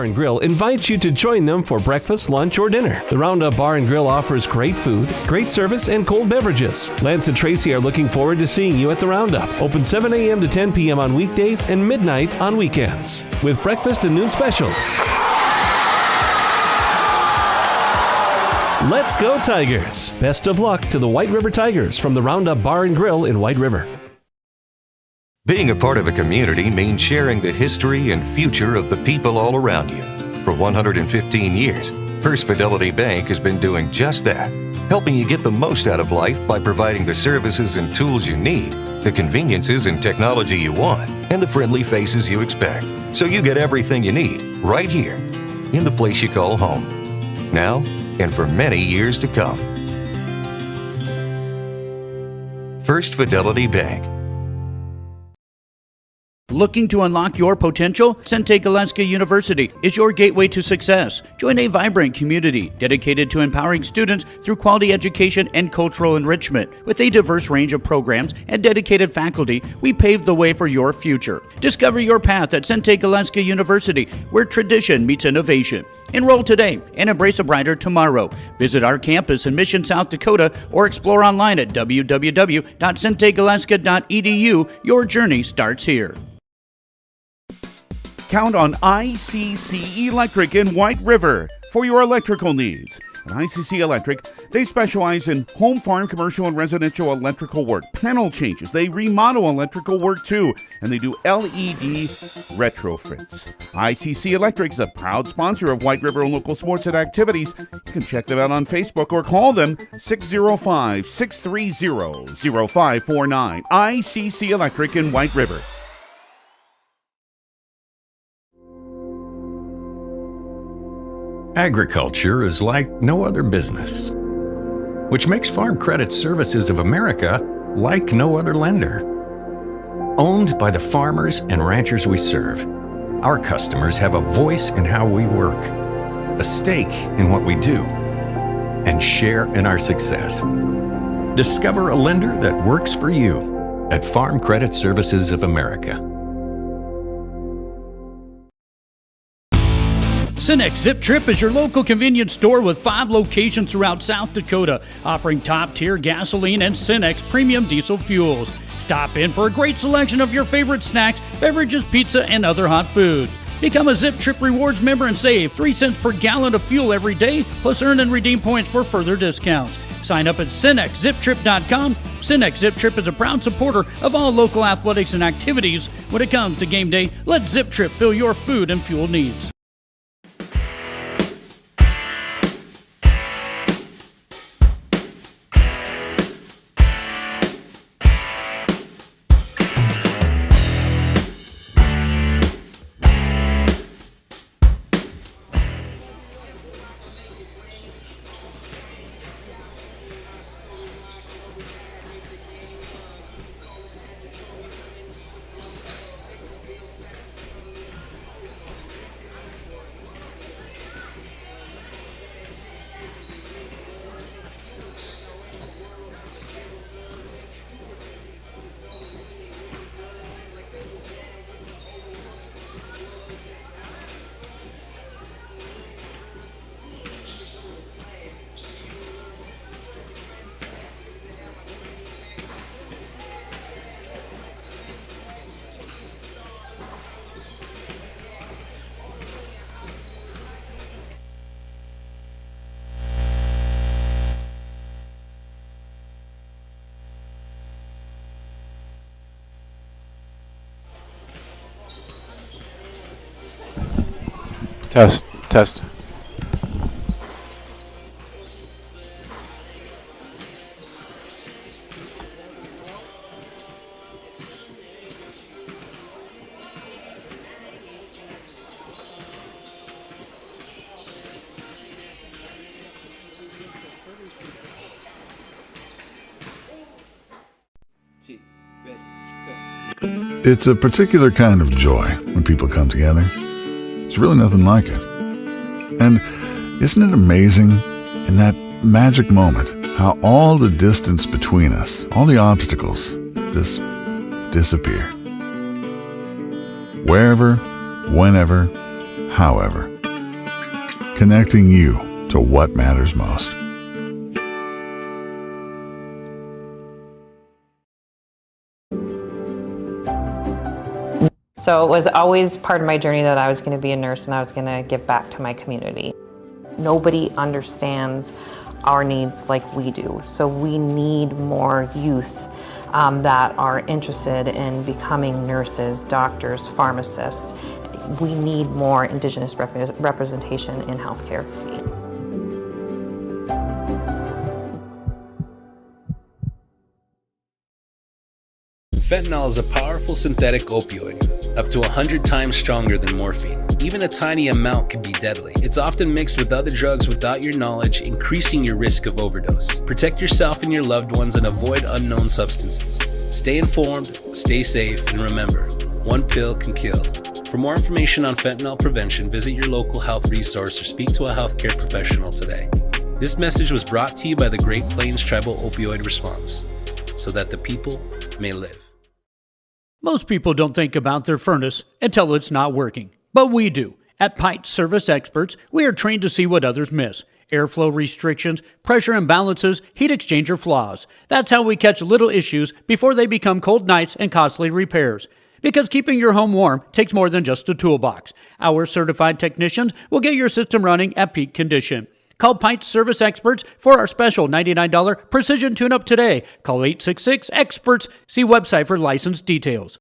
Bar and Grill invites you to join them for breakfast, lunch, or dinner. The Roundup Bar and Grill offers great food, great service, and cold beverages. Lance and Tracy are looking forward to seeing you at the Roundup. Open 7 a.m. to 10 p.m. on weekdays and midnight on weekends, with breakfast and noon specials. Let's go Tigers! Best of luck to the White River Tigers from the Roundup Bar and Grill in White River. Being a part of a community means sharing the history and future of the people all around you. For 115 years, First Fidelity Bank has been doing just that, helping you get the most out of life by providing the services and tools you need, the conveniences and technology you want, and the friendly faces you expect. So you get everything you need right here in the place you call home. Now and for many years to come. First Fidelity Bank. Looking to unlock your potential? Sente Galeska University is your gateway to success. Join a vibrant community dedicated to empowering students through quality education and cultural enrichment. With a diverse range of programs and dedicated faculty, we pave the way for your future. Discover your path at Sente Galeska University, where tradition meets innovation. Enroll today and embrace a brighter tomorrow. Visit our campus in Mission, South Dakota, or explore online at www.sentegaleska.edu. Your journey starts here. Count on ICC Electric in White River for your electrical needs. At ICC Electric, they specialize in home, farm, commercial, and residential electrical work, panel changes. They remodel electrical work too, and they do LED retrofits. ICC Electric is a proud sponsor of White River and local sports and activities. You can check them out on Facebook or call them 605-630-0549. ICC Electric in White River. Agriculture is like no other business, which makes Farm Credit Services of America like no other lender. Owned by the farmers and ranchers we serve, our customers have a voice in how we work, a stake in what we do, and share in our success. Discover a lender that works for you at Farm Credit Services of America. Cenex Zip Trip is your local convenience store with 5 locations throughout South Dakota, offering top-tier gasoline and Cenex premium diesel fuels. Stop in for a great selection of your favorite snacks, beverages, pizza, and other hot foods. Become a Zip Trip Rewards member and save 3 cents per gallon of fuel every day, plus earn and redeem points for further discounts. Sign up at CenexZipTrip.com. Cenex Zip Trip is a proud supporter of all local athletics and activities. When it comes to game day, let Zip Trip fill your food and fuel needs. Test. It's a particular kind of joy when people come together. There's really nothing like it. And isn't it amazing, in that magic moment, how all the distance between us, all the obstacles, just disappear? Wherever, whenever, however. Connecting you to what matters most. So it was always part of my journey that I was going to be a nurse and I was going to give back to my community. Nobody understands our needs like we do, so we need more youth that are interested in becoming nurses, doctors, pharmacists. We need more Indigenous representation in healthcare. Fentanyl is a powerful synthetic opioid, up to 100 times stronger than morphine. Even a tiny amount can be deadly. It's often mixed with other drugs without your knowledge, increasing your risk of overdose. Protect yourself and your loved ones and avoid unknown substances. Stay informed, stay safe, and remember, one pill can kill. For more information on fentanyl prevention, visit your local health resource or speak to a healthcare professional today. This message was brought to you by the Great Plains Tribal Opioid Response, so that the people may live. Most people don't think about their furnace until it's not working, but we do. At Pipe Service Experts, we are trained to see what others miss. Airflow restrictions, pressure imbalances, heat exchanger flaws. That's how we catch little issues before they become cold nights and costly repairs. Because keeping your home warm takes more than just a toolbox. Our certified technicians will get your system running at peak condition. Call Pint Service Experts for our special $99 precision tune-up today. Call 866-EXPERTS. See website for license details.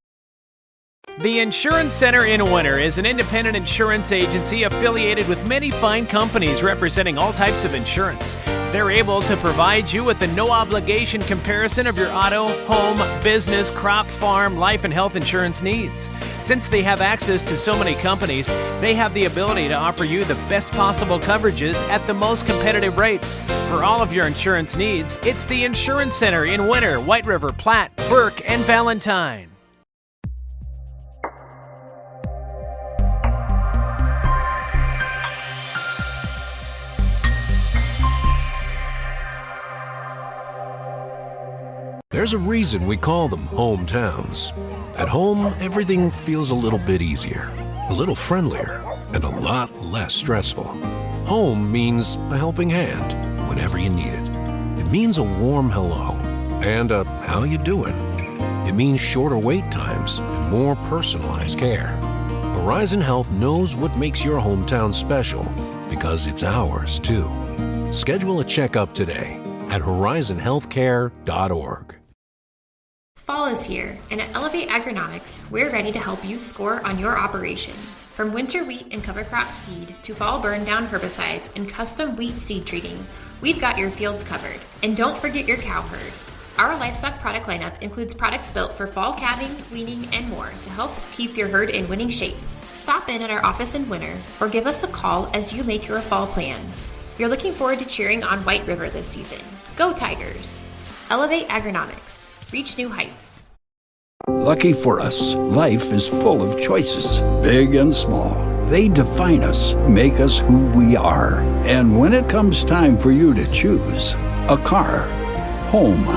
The Insurance Center in Winter is an independent insurance agency affiliated with many fine companies representing all types of insurance. They're able to provide you with a no-obligation comparison of your auto, home, business, crop, farm, life, and health insurance needs. Since they have access to so many companies, they have the ability to offer you the best possible coverages at the most competitive rates. For all of your insurance needs, it's the Insurance Center in Winter, White River, Platte, Burke, and Valentine. There's a reason we call them hometowns. At home, everything feels a little bit easier, a little friendlier, and a lot less stressful. Home means a helping hand whenever you need it. It means a warm hello and a how you doing. It means shorter wait times and more personalized care. Horizon Health knows what makes your hometown special because it's ours too. Schedule a checkup today at horizonhealthcare.org. Fall is here, and at Elevate Agronomics, we're ready to help you score on your operation. From winter wheat and cover crop seed to fall burn down herbicides and custom wheat seed treating, we've got your fields covered. And don't forget your cow herd. Our livestock product lineup includes products built for fall calving, weaning, and more to help keep your herd in winning shape. Stop in at our office in winter or give us a call as you make your fall plans. We're looking forward to cheering on White River this season. Go Tigers! Elevate Agronomics. Reach new heights. Lucky for us, life is full of choices, big and small. They define us, make us who we are. And when it comes time for you to choose, a car, home,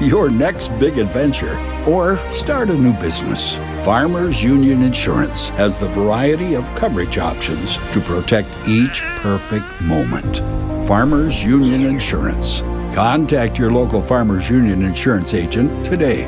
your next big adventure, or start a new business, Farmers Union Insurance has the variety of coverage options to protect each perfect moment. Farmers Union Insurance. Contact your local Farmers Union Insurance agent today.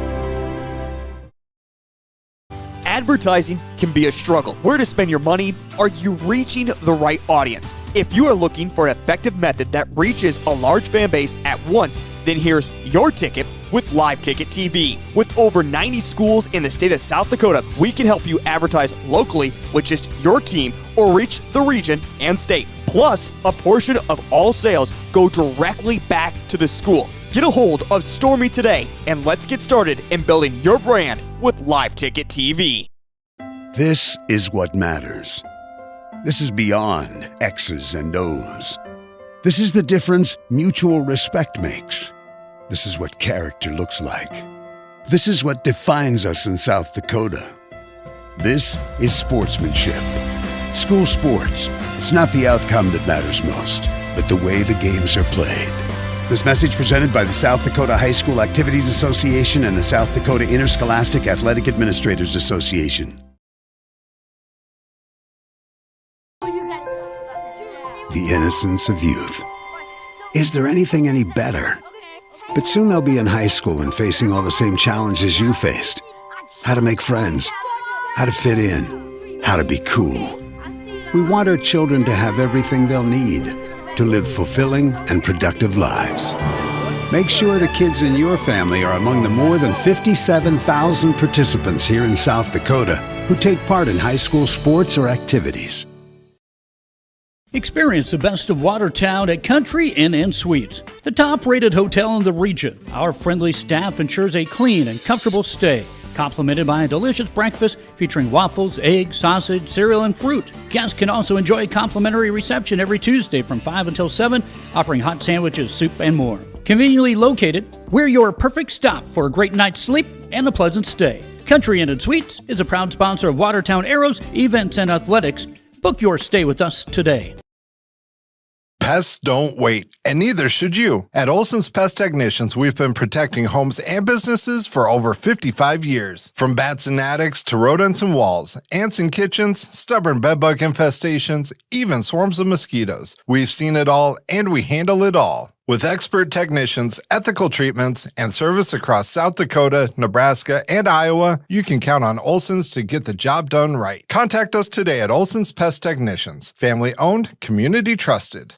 Advertising can be a struggle. Where to spend your money? Are you reaching the right audience? If you are looking for an effective method that reaches a large fan base at once, then here's your ticket with Live Ticket TV. With over 90 schools in the state of South Dakota, we can help you advertise locally with just your team or reach the region and state. Plus, a portion of all sales go directly back to the school. Get a hold of Stormy today and let's get started in building your brand with Live Ticket TV. This is what matters. This is beyond X's and O's. This is the difference mutual respect makes. This is what character looks like. This is what defines us in South Dakota. This is sportsmanship. School sports. It's not the outcome that matters most, but the way the games are played. This message presented by the South Dakota High School Activities Association and the South Dakota Interscholastic Athletic Administrators Association. the innocence of youth. Is there anything any better? But soon they'll be in high school and facing all the same challenges you faced. How to make friends, how to fit in, how to be cool. We want our children to have everything they'll need to live fulfilling and productive lives. Make sure the kids in your family are among the more than 57,000 participants here in South Dakota who take part in high school sports or activities. Experience the best of Watertown at Country Inn & Suites, the top-rated hotel in the region. Our friendly staff ensures a clean and comfortable stay, complemented by a delicious breakfast featuring waffles, eggs, sausage, cereal, and fruit. Guests can also enjoy a complimentary reception every Tuesday from 5 until 7, offering hot sandwiches, soup, and more. Conveniently located, we're your perfect stop for a great night's sleep and a pleasant stay. Country Inn & Suites is a proud sponsor of Watertown Arrows, Events, and Athletics. Book your stay with us today. Pests don't wait, and neither should you. At Olson's Pest Technicians, we've been protecting homes and businesses for over 55 years. From bats and attics to rodents and walls, ants in kitchens, stubborn bedbug infestations, even swarms of mosquitoes. We've seen it all, and we handle it all. With expert technicians, ethical treatments, and service across South Dakota, Nebraska, and Iowa, you can count on Olson's to get the job done right. Contact us today at Olson's Pest Technicians. Family owned, community trusted.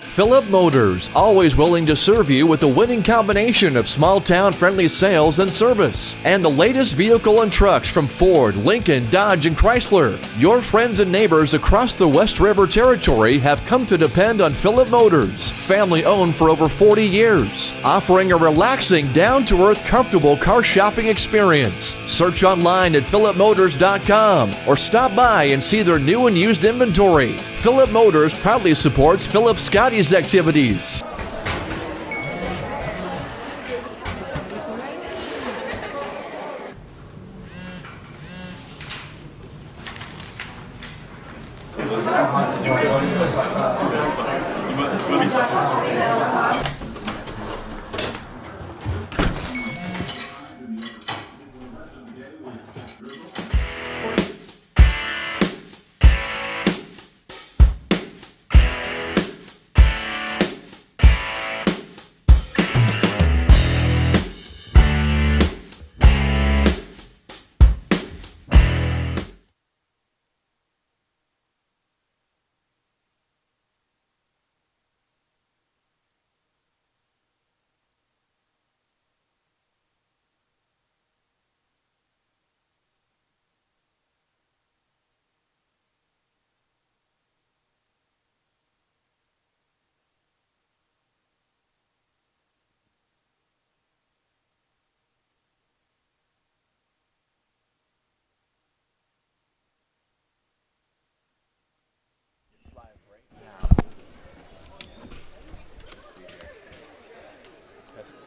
Phillip Motors, always willing to serve you with a winning combination of small-town friendly sales and service. And the latest vehicle and trucks from Ford, Lincoln, Dodge, and Chrysler. Your friends and neighbors across the West River Territory have come to depend on Phillip Motors, family-owned for over 40 years, offering a relaxing, down-to-earth, comfortable car shopping experience. Search online at phillipmotors.com or stop by and see their new and used inventory. Phillip Motors proudly supports Philip Scotty's activities.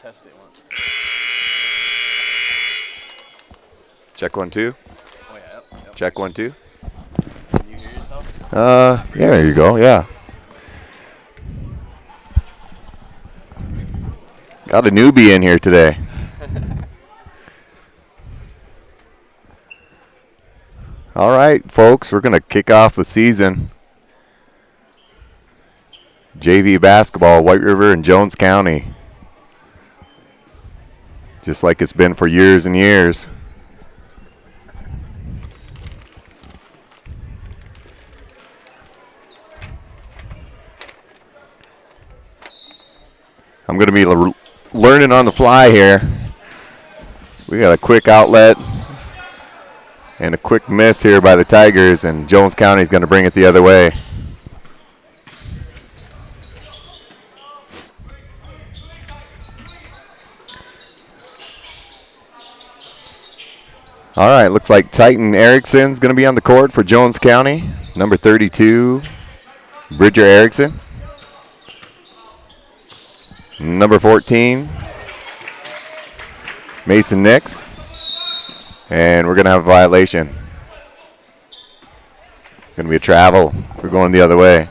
Test it once. Check 1 2. Oh yeah. Yep. Check 1 2. Can you hear yourself? Yeah, there you go. Yeah. Got a newbie in here today. All right, folks, we're going to kick off the season. JV basketball, White River and Jones County. Just like it's been for years and years. I'm going to be learning on the fly here. We got a quick outlet and a quick miss here by the Tigers, and Jones County is going to bring it the other way. All right, looks like Titan Erickson's going to be on the court for Jones County. Number 32, Bridger Erickson. Number 14, Mason Nix. And we're going to have a violation. Going to be a travel. We're going the other way.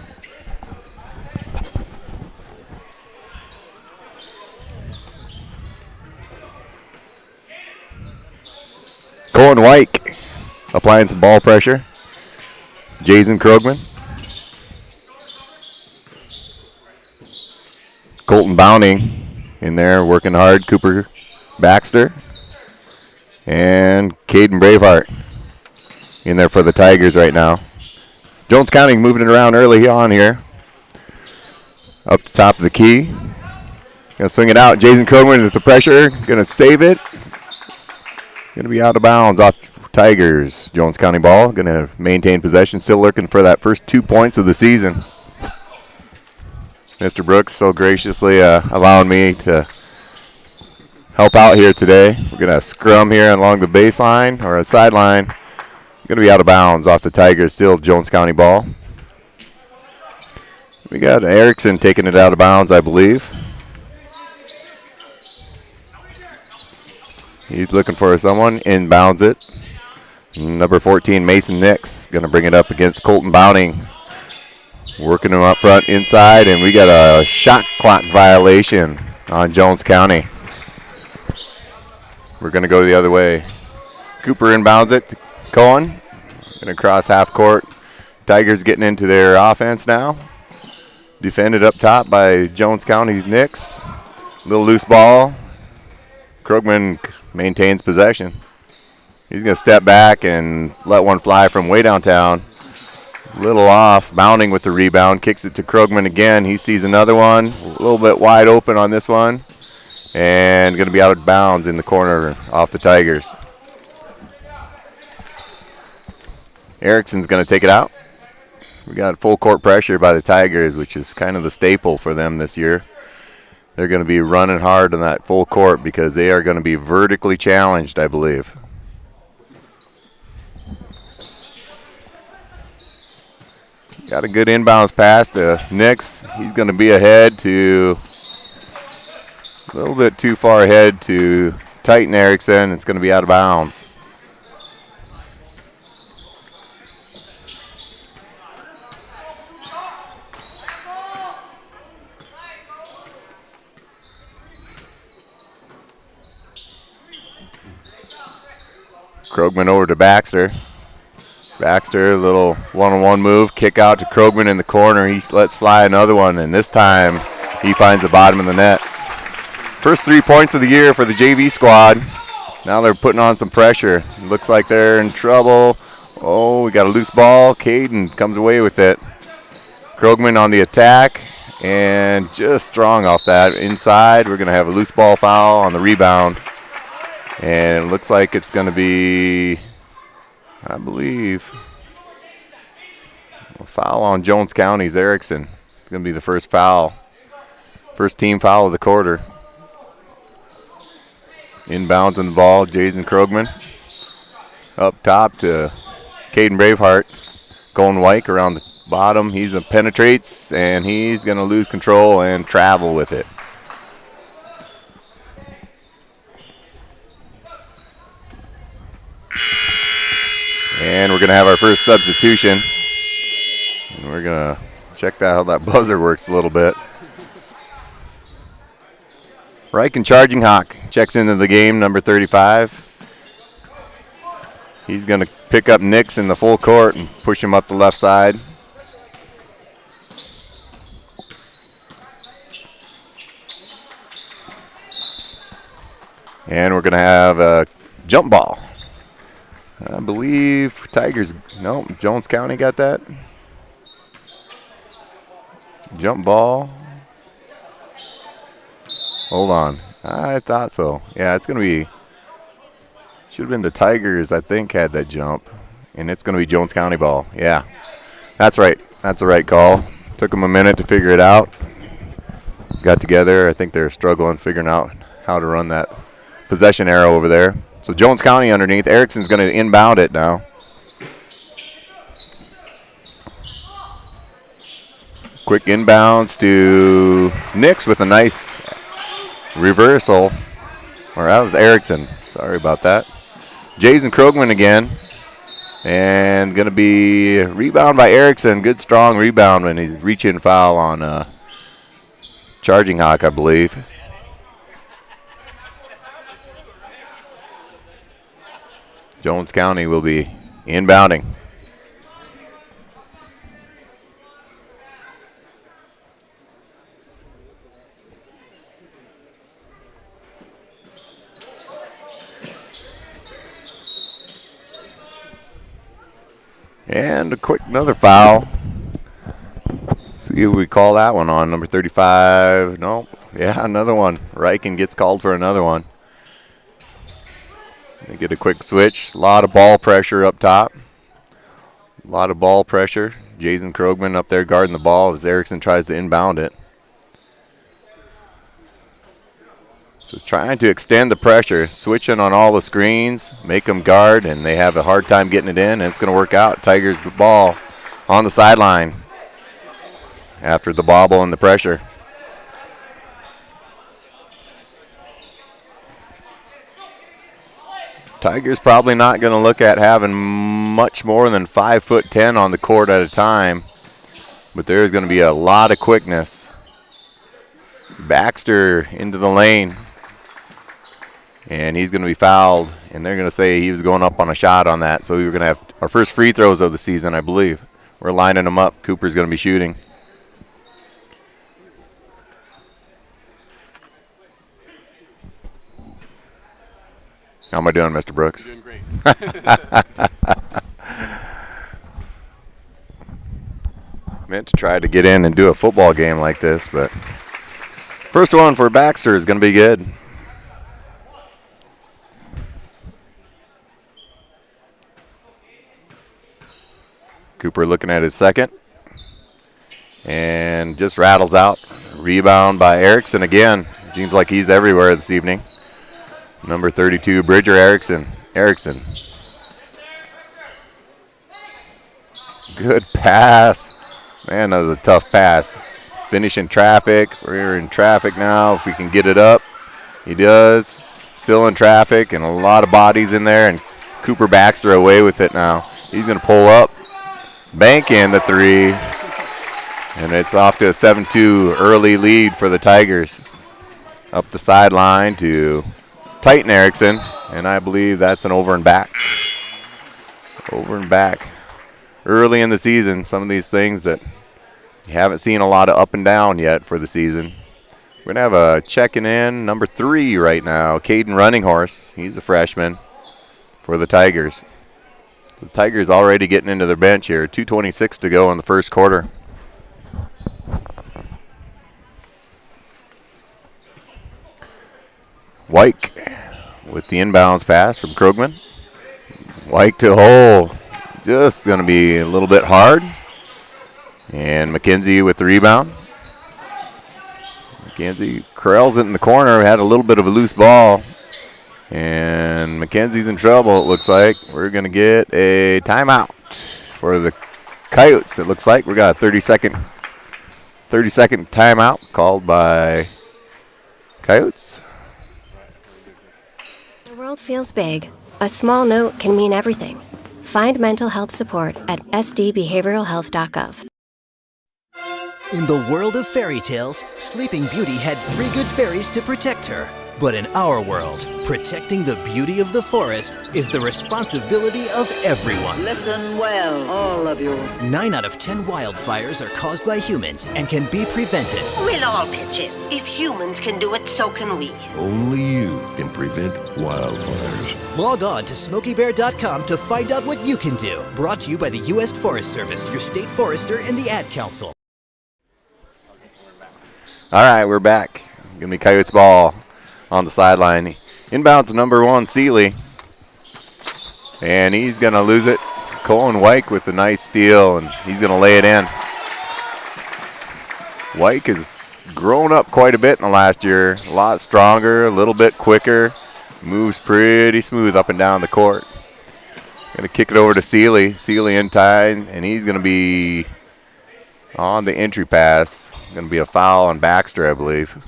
Cohen Wyke applying some ball pressure. Jason Krogman. Colton Bounding in there working hard. Cooper Baxter and Caden Braveheart in there for the Tigers right now. Jones County moving it around early on here. Up the top of the key. Gonna swing it out. Jason Krogman is the pressure. Gonna save it. Gonna be out of bounds off Tigers. Jones County ball. Gonna maintain possession. Still looking for that first 2 points of the season. Mr. Brooks so graciously allowing me to help out here today. We're gonna scrum here along the baseline or a sideline. Going to be out of bounds off the Tigers. Still Jones County ball. We got Erickson taking it out of bounds, I believe. He's looking for someone. Inbounds it. Number 14, Mason Nix, going to bring it up against Colton Bounding. Working him up front inside, and we got a shot clock violation on Jones County. We're going to go the other way. Cooper inbounds it to Cohen. Going to cross half court. Tigers getting into their offense now. Defended up top by Jones County's Nix. Little loose ball. Krogman maintains possession. He's going to step back and let one fly from way downtown. Little off. Bounding with the rebound. Kicks it to Krogman again. He sees another one. A little bit wide open on this one. And going to be out of bounds in the corner off the Tigers. Erickson's going to take it out. We got full court pressure by the Tigers, which is kind of the staple for them this year. They're going to be running hard on that full court because they are going to be vertically challenged, I believe. Got a good inbounds pass to Nix. He's going to be ahead to a little bit too far ahead to Titan Erickson. It's going to be out of bounds. Krogman over to Baxter. Baxter, a little one-on-one move. Kick out to Krogman in the corner. He lets fly another one, and this time he finds the bottom of the net. First 3 points of the year for the JV squad. Now they're putting on some pressure. Looks like they're in trouble. Oh, we got a loose ball. Caden comes away with it. Krogman on the attack, and just strong off that. Inside, we're going to have a loose ball foul on the rebound. And it looks like it's going to be, I believe, a foul on Jones County's Erickson. It's going to be the first foul. First team foul of the quarter. Inbounds on the ball, Jason Krogman. Up top to Caden Braveheart. Going Wyke around the bottom. He penetrates, and he's going to lose control and travel with it. And we're going to have our first substitution. And we're going to check out how that buzzer works a little bit. Reich and Charging Hawk checks into the game, number 35. He's going to pick up Nix in the full court and push him up the left side. And we're going to have a jump ball. I believe Tigers, no, Jones County got that. Jump ball. Hold on. I thought so. Yeah, it's going to be, should have been the Tigers, I think, had that jump. And it's going to be Jones County ball. Yeah, that's right. That's the right call. Took them a minute to figure it out. Got together. I think they're struggling figuring out how to run that possession arrow over there. So Jones County underneath. Erickson's going to inbound it now. Quick inbounds to Nix with a nice reversal. Or that was Erickson. Sorry about that. Jason Krogman again. And going to be a rebound by Erickson. Good strong rebound when he's reaching foul on Charging Hawk, I believe. Jones County will be inbounding. And another foul. See if we call that one on number 35. No. Yeah, another one. Riken gets called for another one. They get a quick switch. A lot of ball pressure up top. A lot of ball pressure. Jason Krogman up there guarding the ball as Erickson tries to inbound it. So trying to extend the pressure, switching on all the screens, make them guard, and they have a hard time getting it in, and it's going to work out. Tigers the ball on the sideline after the bobble and the pressure. Tigers probably not going to look at having much more than 5'10" on the court at a time, but there's going to be a lot of quickness. Baxter into the lane. And he's going to be fouled, and they're going to say he was going up on a shot on that. So we were going to have our first free throws of the season, I believe. We're lining them up. Cooper's going to be shooting. How am I doing, Mr. Brooks? You're doing great. Meant to try to get in and do a football game like this, but first one for Baxter is going to be good. Cooper looking at his second. And just rattles out. Rebound by Erickson again. Seems like he's everywhere this evening. Number 32, Bridger Erickson. Good pass. Man, that was a tough pass. Finish in traffic. We're in traffic now. If we can get it up. He does. Still in traffic and a lot of bodies in there. And Cooper Baxter away with it now. He's going to pull up. Bank in the three, and it's off to a 7-2 early lead for the Tigers. Up the sideline to Titan Erickson, and I believe that's an over and back. Over and back. Early in the season, some of these things that you haven't seen a lot of up and down yet for the season. We're going to have a checking in, number 3 right now, Caden Runninghorse. He's a freshman for the Tigers. The Tigers already getting into their bench here. 2:26 to go in the first quarter. Wyke with the inbounds pass from Krogman. Wyke to hole. Just going to be a little bit hard. And McKenzie with the rebound. McKenzie corrals it in the corner. Had a little bit of a loose ball. And McKenzie's in trouble, it looks like. We're going to get a timeout for the Coyotes. It looks like we got a 30-second timeout called by Coyotes. The world feels big. A small note can mean everything. Find mental health support at sdbehavioralhealth.gov. In the world of fairy tales, Sleeping Beauty had 3 good fairies to protect her. But in our world, protecting the beauty of the forest is the responsibility of everyone. Listen well, all of you. 9 out of 10 wildfires are caused by humans and can be prevented. We'll all pitch in. If humans can do it, so can we. Only you can prevent wildfires. Log on to SmokeyBear.com to find out what you can do. Brought to you by the U.S. Forest Service, your state forester, and the Ad Council. All right, we're back. Going to be Coyotes ball on the sideline. Inbound to number 1, Seeley. And he's going to lose it. Colin Wyke with a nice steal, and he's going to lay it in. Wyke has grown up quite a bit in the last year. A lot stronger, a little bit quicker. Moves pretty smooth up and down the court. Going to kick it over to Seeley. Seeley in tight, and he's going to be on the entry pass. Going to be a foul on Baxter, I believe.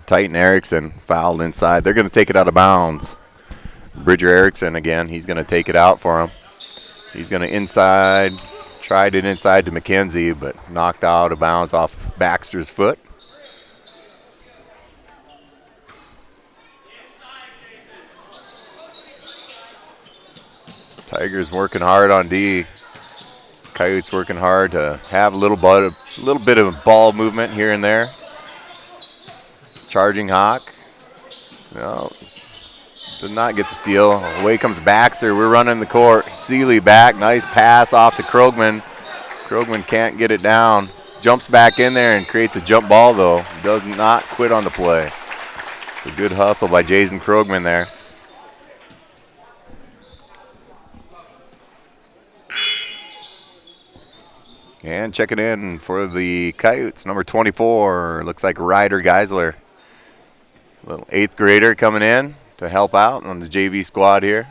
Titan Erickson fouled inside. They're going to take it out of bounds. Bridger Erickson again. He's going to take it out for him. He's going to inside. Tried it inside to McKenzie, but knocked out of bounds off Baxter's foot. Tigers working hard on D. Coyotes working hard to have a little bit of ball movement here and there. Charging Hawk. No. Did not get the steal. Away comes Baxter. We're running the court. Seeley back. Nice pass off to Krogman. Krogman can't get it down. Jumps back in there and creates a jump ball, though. Does not quit on the play. A good hustle by Jason Krogman there. And checking in for the Coyotes, number 24. Looks like Ryder Geisler. Little 8th grader coming in to help out on the JV squad here.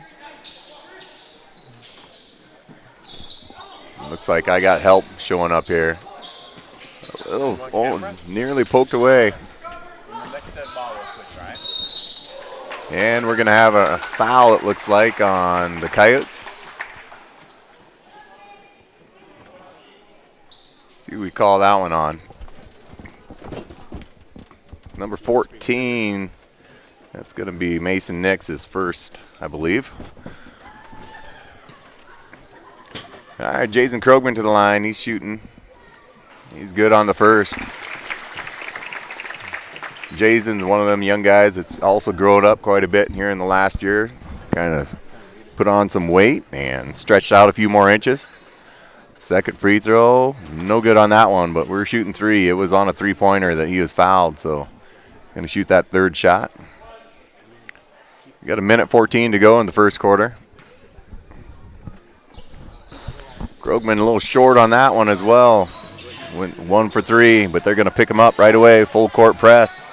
Looks like I got help showing up here. Nearly poked away. And we're going to have a foul, it looks like, on the Coyotes. See who we call that one on. Number 14, that's going to be Mason Nix, his first, I believe. All right, Jason Krogman to the line. He's shooting. He's good on the first. Jason's one of them young guys that's also grown up quite a bit here in the last year. Kind of put on some weight and stretched out a few more inches. Second free throw, no good on that one, but we're shooting 3. It was on a 3-pointer that he was fouled, so going to shoot that third shot. We got 1:14 to go in the first quarter. Krogman a little short on that one as well. Went 1 for 3, but they're going to pick him up right away. Full court press,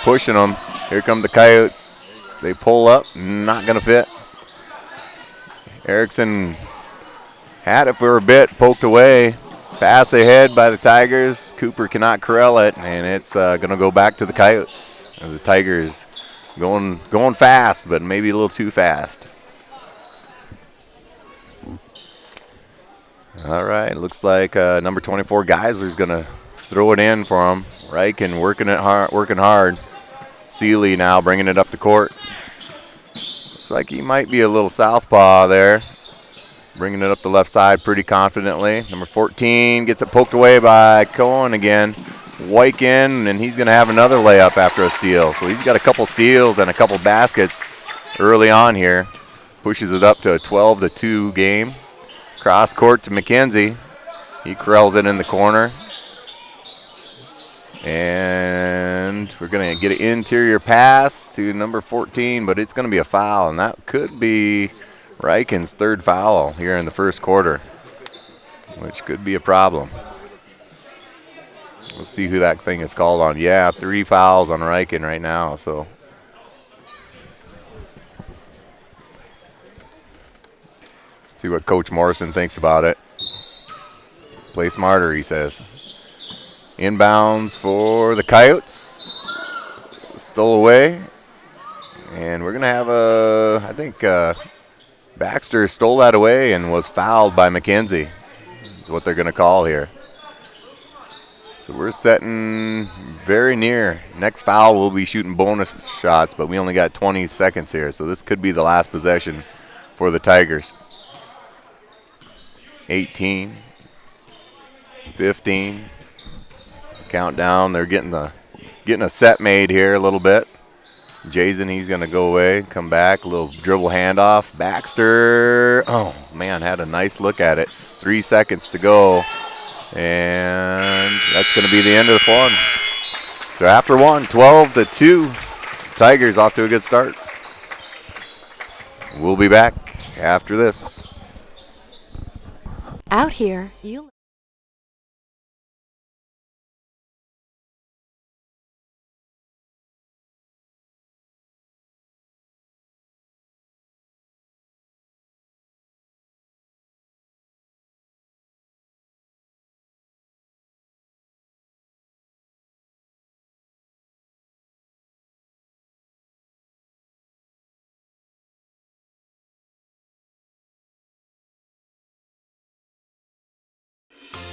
pushing them. Here come the Coyotes. They pull up, not going to fit. Erickson had it for a bit, poked away. Pass ahead by the Tigers. Cooper cannot corral it, and it's going to go back to the Coyotes. And the Tigers going fast, but maybe a little too fast. All right, looks like number 24 Geisler's going to throw it in for him. Reichen working hard. Seeley now bringing it up the court. Looks like he might be a little southpaw there. Bringing it up the left side pretty confidently. Number 14 gets it poked away by Cohen again. Weichen, and he's going to have another layup after a steal. So he's got a couple steals and a couple baskets early on here. Pushes it up to a 12-2 game. Cross court to McKenzie. He corrals it in the corner. And we're going to get an interior pass to number 14, but it's going to be a foul, and that could be Reichen's third foul here in the first quarter, which could be a problem. We'll see who that thing is called on. Yeah, 3 fouls on Reichen right now, so. See what Coach Morrison thinks about it. Play smarter, he says. Inbounds for the Coyotes. Stole away. And we're going to have I think Baxter stole that away and was fouled by McKenzie. Is what they're going to call here. So we're setting very near. Next foul, we'll be shooting bonus shots, but we only got 20 seconds here. So this could be the last possession for the Tigers. 18, 15. Countdown. They're getting a set made here a little bit. Jason, he's going to go away, come back, a little dribble handoff. Baxter, oh, man, had a nice look at it. 3 seconds to go, and that's going to be the end of the one. So after one, 12-2, Tigers off to a good start. We'll be back after this. Out here, you...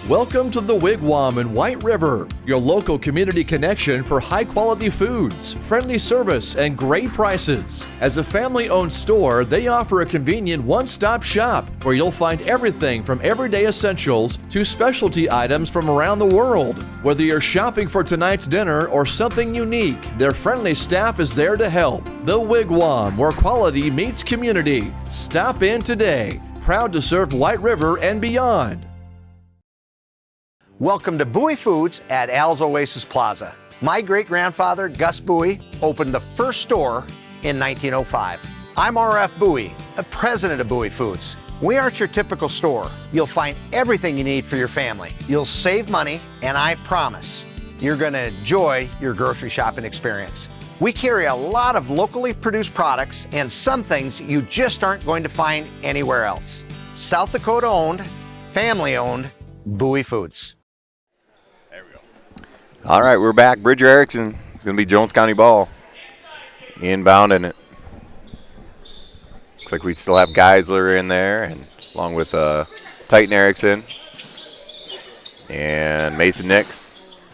Welcome to the Wigwam in White River, your local community connection for high-quality foods, friendly service, and great prices. As a family-owned store, they offer a convenient one-stop shop where you'll find everything from everyday essentials to specialty items from around the world. Whether you're shopping for tonight's dinner or something unique, their friendly staff is there to help. The Wigwam, where quality meets community. Stop in today. Proud to serve White River and beyond. Welcome to Bowie Foods at Al's Oasis Plaza. My great-grandfather, Gus Bowie, opened the first store in 1905. I'm R.F. Bowie, the president of Bowie Foods. We aren't your typical store. You'll find everything you need for your family. You'll save money, and I promise you're going to enjoy your grocery shopping experience. We carry a lot of locally produced products and some things you just aren't going to find anywhere else. South Dakota owned, family owned, Bowie Foods. All right, we're back. Bridger Erickson. It's going to be Jones County ball. Inbound in it. Looks like we still have Geisler in there, and along with Titan Erickson. And Mason Nix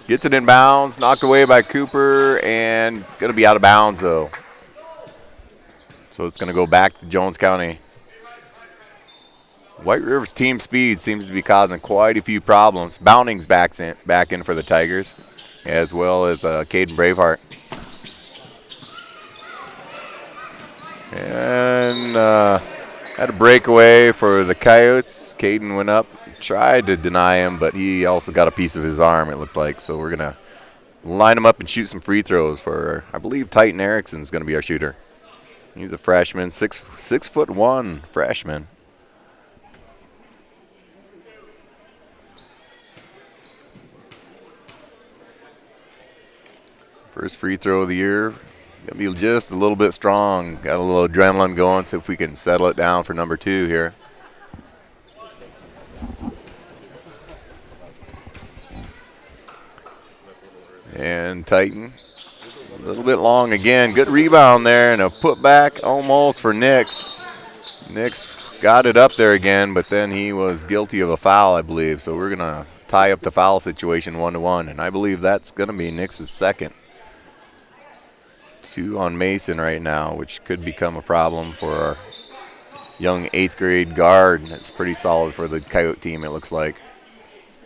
gets it in bounds, knocked away by Cooper, and going to be out of bounds, though. So it's going to go back to Jones County. White River's team speed seems to be causing quite a few problems. Bounding's back in for the Tigers, as well as Caden Braveheart. And had a breakaway for the Coyotes. Caden went up, tried to deny him, but he also got a piece of his arm, it looked like. So we're going to line him up and shoot some free throws for, I believe, Titan Erickson's going to be our shooter. He's a freshman, 6'1" freshman. First free throw of the year. Gonna be just a little bit strong. Got a little adrenaline going, so if we can settle it down for number 2 here. And Titan, a little bit long again. Good rebound there and a putback almost for Nix. Nix got it up there again, but then he was guilty of a foul, I believe. So we're gonna tie up the foul situation 1-1, and I believe that's gonna be Nix's second. 2 on Mason right now, which could become a problem for our young 8th grade guard. That's pretty solid for the Coyote team, it looks like.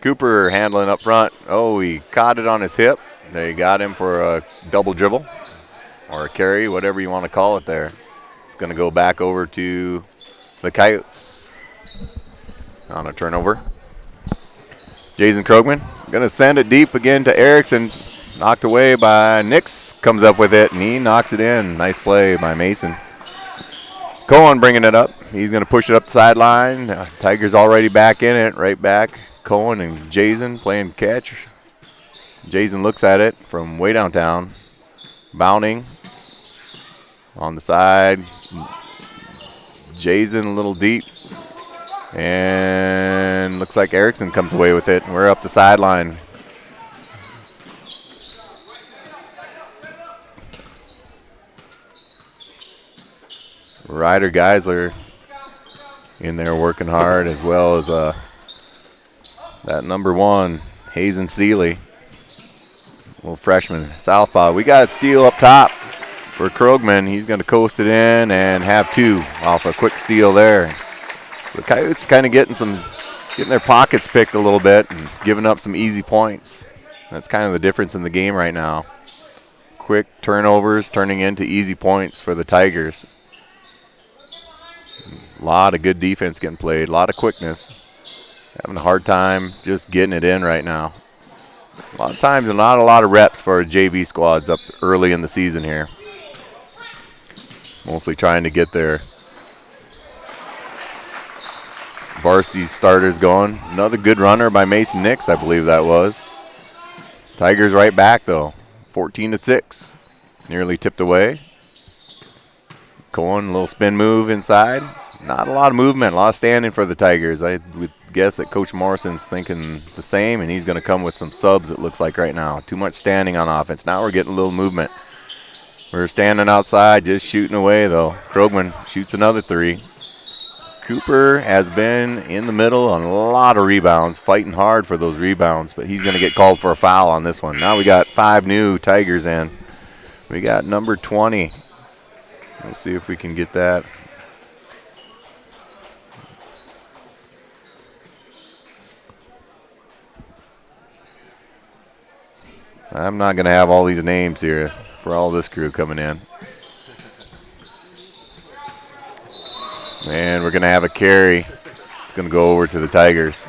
Cooper handling up front. Oh, he caught it on his hip. They got him for a double dribble or a carry, whatever you want to call it there. It's going to go back over to the Coyotes on a turnover. Jason Krogman going to send it deep again to Erickson. Knocked away by Nix, comes up with it, and he knocks it in. Nice play by Mason. Cohen bringing it up. He's going to push it up the sideline. Tigers already back in it, right back. Cohen and Jason playing catch. Jason looks at it from way downtown. Bounding on the side. Jason a little deep. And looks like Erickson comes away with it. We're up the sideline. Ryder Geisler in there working hard, as well as that number 1, Hazen Seeley, little freshman southpaw. We got a steal up top for Krogman. He's going to coast it in and have 2 off a quick steal there. So the Coyotes kind of getting their pockets picked a little bit and giving up some easy points. That's kind of the difference in the game right now. Quick turnovers turning into easy points for the Tigers. A lot of good defense getting played, a lot of quickness. Having a hard time just getting it in right now. A lot of times and not a lot of reps for JV squads up early in the season here. Mostly trying to get their varsity starters going. Another good runner by Mason Nix, I believe that was. Tigers right back though, 14-6. Nearly tipped away. Cohen, a little spin move inside. Not a lot of movement, a lot of standing for the Tigers. I would guess that Coach Morrison's thinking the same, and he's going to come with some subs, it looks like right now. Too much standing on offense. Now we're getting a little movement. We're standing outside, just shooting away, though. Krogman shoots another 3. Cooper has been in the middle on a lot of rebounds, fighting hard for those rebounds, but he's going to get called for a foul on this one. Now we got 5 new Tigers in. We got number 20. We'll see if we can get that. I'm not going to have all these names here for all this crew coming in. And we're going to have a carry. It's going to go over to the Tigers.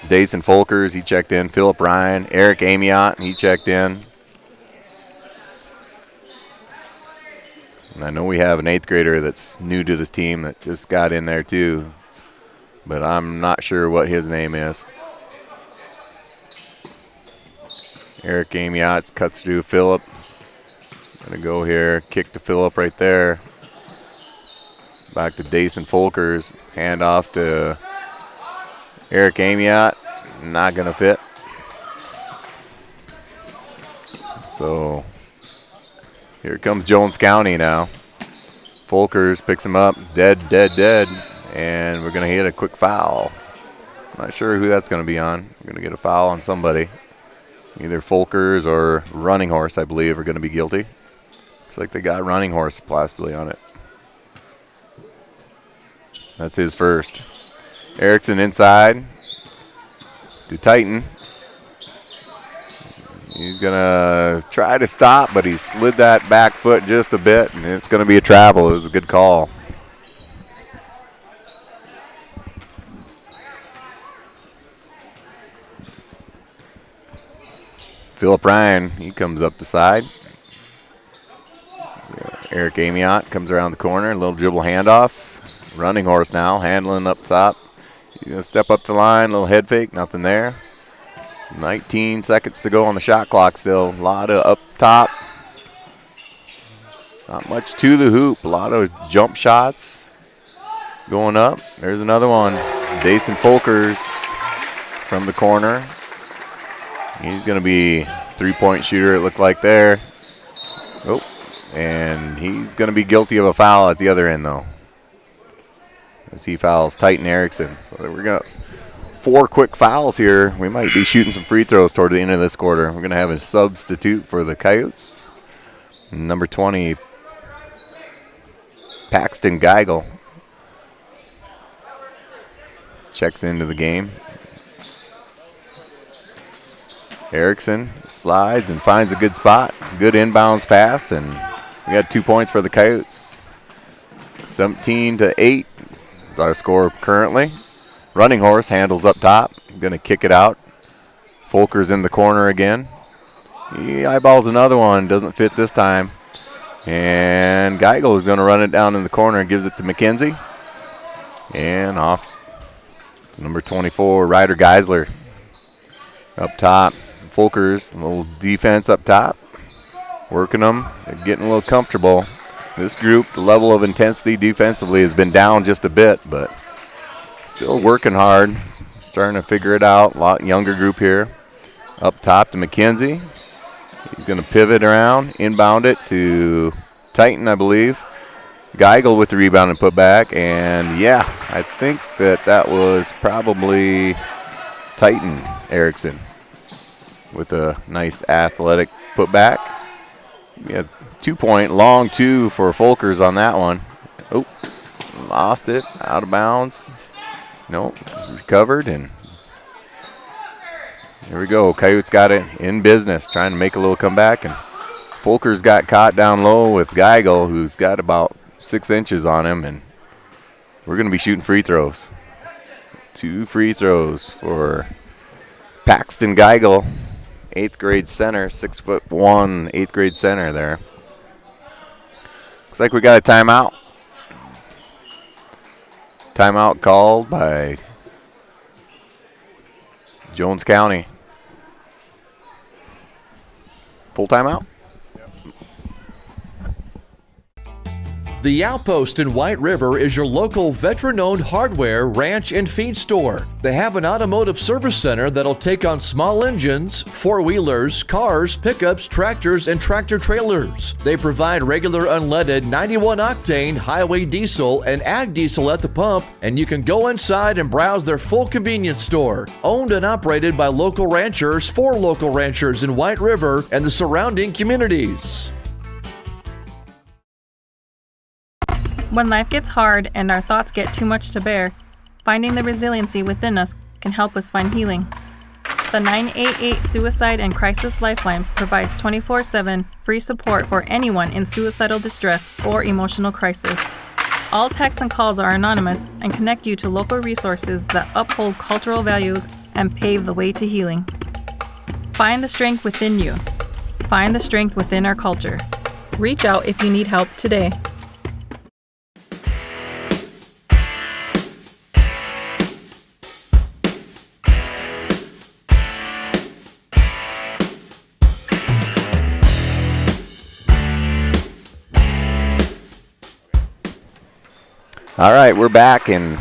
Dason Folkers, he checked in. Philip Ryan. Eric Amiot, he checked in. And I know we have an 8th grader that's new to this team that just got in there too, but I'm not sure what his name is. Eric Amiot cuts through Philip. Gonna go here, kick to Philip right there. Back to Dason Folkers, hand off to Eric Amiot. Not gonna fit. So here comes Jones County now. Folkers picks him up, dead, and we're gonna hit a quick foul. Not sure who that's gonna be on. We're gonna get a foul on somebody. Either Folkers or Running Horse, I believe, are gonna be guilty. Looks like they got Running Horse possibly on it. That's his first. Erickson inside to Titan. He's going to try to stop, but he slid that back foot just a bit, and it's going to be a travel. It was a good call. Philip Ryan, he comes up the side. Eric Amiot comes around the corner, a little dribble handoff. Running Horse now, handling up top. He's going to step up the line, a little head fake, nothing there. 19 seconds to go on the shot clock still. A lot of up top. Not much to the hoop. A lot of jump shots going up. There's another one. Dason Folkers from the corner. He's going to be three-point shooter, it looked like there. Oh, and he's going to be guilty of a foul at the other end, though, as he fouls Titan Erickson. So we're going to 4 quick fouls here. We might be shooting some free throws toward the end of this quarter. We're going to have a substitute for the Coyotes. Number 20, Paxton Geigel, checks into the game. Erickson slides and finds a good spot. Good inbounds pass, and we got 2 points for the Coyotes. 17-8 is our score currently. Running Horse handles up top. Going to kick it out. Folkers in the corner again. He eyeballs another one. Doesn't fit this time. And Geigel is going to run it down in the corner and gives it to McKenzie. And off to number 24, Ryder Geisler. Up top. Folkers, a little defense up top. Working them. They're getting a little comfortable. This group, the level of intensity defensively has been down just a bit, but still working hard. Starting to figure it out. A lot younger group here. Up top to McKenzie. He's going to pivot around, inbound it to Titan, I believe. Geigel with the rebound and put back. And, yeah, I think that was probably Titan Erickson with a nice athletic putback. We had 2-point, long 2 for Folkers on that one. Oh, lost it, out of bounds. Nope, recovered, and here we go. Coyotes got it in business, trying to make a little comeback, and Folkers got caught down low with Geigel, who's got about 6 inches on him, and we're going to be shooting free throws. 2 free throws for Paxton Geigel, 8th grade center, 6'1", 8th grade center there. Looks like we got a timeout. Timeout called by Jones County. Full timeout? The Outpost in White River is your local veteran-owned hardware, ranch, and feed store. They have an automotive service center that'll take on small engines, four-wheelers, cars, pickups, tractors, and tractor-trailers. They provide regular unleaded 91-octane highway diesel and ag diesel at the pump, and you can go inside and browse their full convenience store. Owned and operated by local ranchers for local ranchers in White River and the surrounding communities. When life gets hard and our thoughts get too much to bear, finding the resiliency within us can help us find healing. The 988 Suicide and Crisis Lifeline provides 24/7 free support for anyone in suicidal distress or emotional crisis. All texts and calls are anonymous and connect you to local resources that uphold cultural values and pave the way to healing. Find the strength within you. Find the strength within our culture. Reach out if you need help today. All right, we're back, and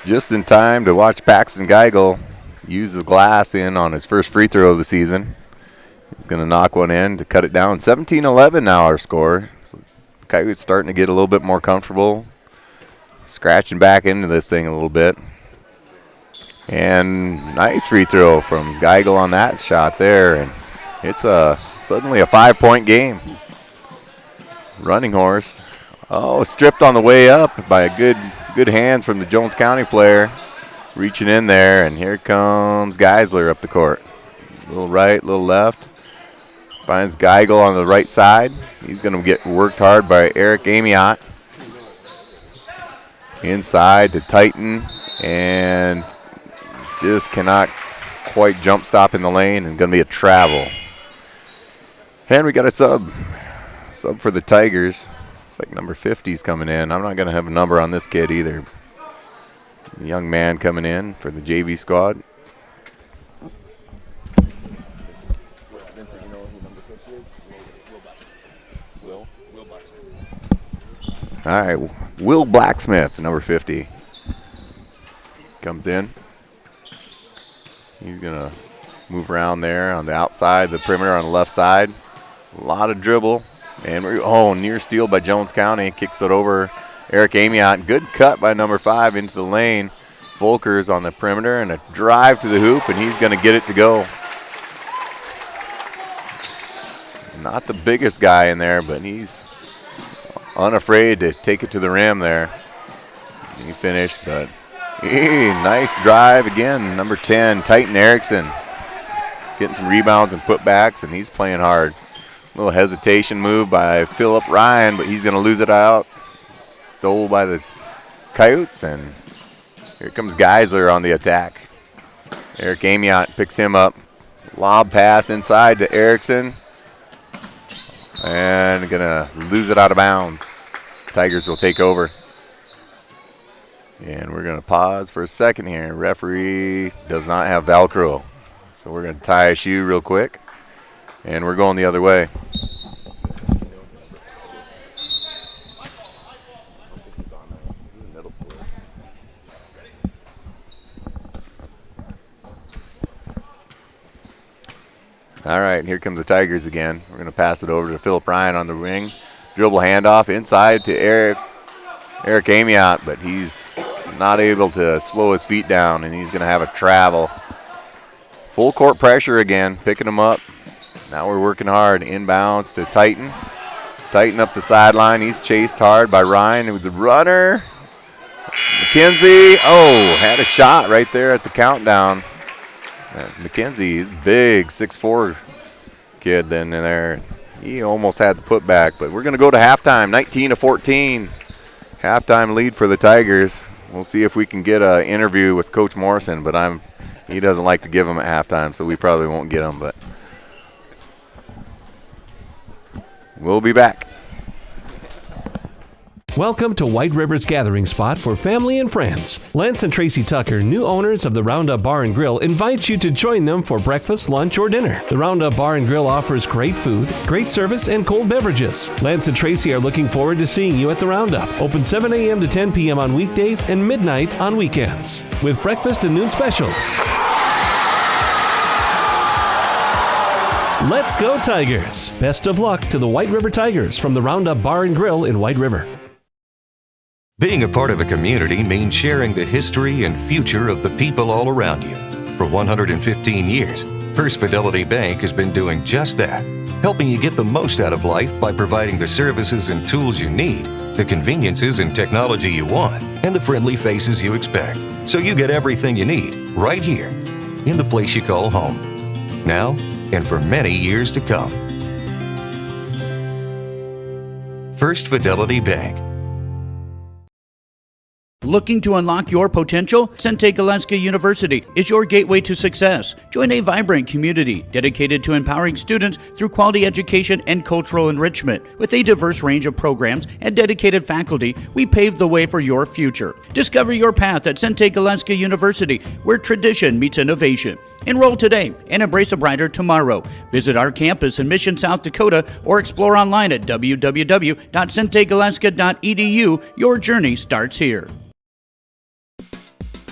just in time to watch Paxton Geigel use the glass in on his first free throw of the season. He's going to knock one in to cut it down. 17-11 now our score. So Coyotes starting to get a little bit more comfortable, scratching back into this thing a little bit. And nice free throw from Geigel on that shot there, and it's suddenly a 5-point game. Running horse. Oh, stripped on the way up by a good hands from the Jones County player. Reaching in there, and here comes Geisler up the court. A little right, a little left. Finds Geigel on the right side. He's going to get worked hard by Eric Amiot. Inside to Titan, and just cannot quite jump stop in the lane, and going to be a travel. And we got a sub for the Tigers. It's like number 50's coming in. I'm not going to have a number on this kid either. A young man coming in for the JV squad. All right, Will Blacksmith, number 50, comes in. He's going to move around there on the outside, the perimeter on the left side. A lot of dribble. And near steal by Jones County. Kicks it over Eric Amiot. Good cut by number 5 into the lane. Volker's on the perimeter, and a drive to the hoop, and he's going to get it to go. Not the biggest guy in there, but he's unafraid to take it to the rim there. He finished, but nice drive again. Number 10, Titan Erickson. Getting some rebounds and putbacks, and he's playing hard. Little hesitation move by Philip Ryan, but he's going to lose it out. Stole by the Coyotes, and here comes Geisler on the attack. Eric Amiot picks him up. Lob pass inside to Erickson. And going to lose it out of bounds. Tigers will take over. And we're going to pause for a second here. Referee does not have Velcro. So we're going to tie a shoe real quick. And we're going the other way. All right, here comes the Tigers again. We're going to pass it over to Philip Ryan on the wing. Dribble handoff inside to Eric Amiot, but he's not able to slow his feet down, and he's going to have a travel. Full court pressure again, picking him up. Now we're working hard. Inbounds to Titan. Titan up the sideline. He's chased hard by Ryan with the runner. McKenzie, had a shot right there at the countdown. McKenzie is big, 6'4" kid then in there. He almost had the putback, but we're going to go to halftime, 19-14. Halftime lead for the Tigers. We'll see if we can get an interview with Coach Morrison, but he doesn't like to give them at halftime, so we probably won't get them, but we'll be back. Welcome to White River's gathering spot for family and friends. Lance and Tracy Tucker, new owners of the Roundup Bar and Grill, invite you to join them for breakfast, lunch, or dinner. The Roundup Bar and Grill offers great food, great service, and cold beverages. Lance and Tracy are looking forward to seeing you at the Roundup. Open 7 a.m. to 10 p.m. on weekdays and midnight on weekends, with breakfast and noon specials. Let's go Tigers! Best of luck to the White River Tigers from the Roundup Bar and Grill in White River. Being a part of a community means sharing the history and future of the people all around you. For 115 years, First Fidelity Bank has been doing just that, helping you get the most out of life by providing the services and tools you need, the conveniences and technology you want, and the friendly faces you expect, so you get everything you need right here in the place you call home. Now and for many years to come. First Fidelity Bank. Looking to unlock your potential? Sente Galeska University is your gateway to success. Join a vibrant community dedicated to empowering students through quality education and cultural enrichment. With a diverse range of programs and dedicated faculty, we pave the way for your future. Discover your path at Sente Galeska University, where tradition meets innovation. Enroll today and embrace a brighter tomorrow. Visit our campus in Mission, South Dakota, or explore online at www.sentegaleska.edu. Your journey starts here.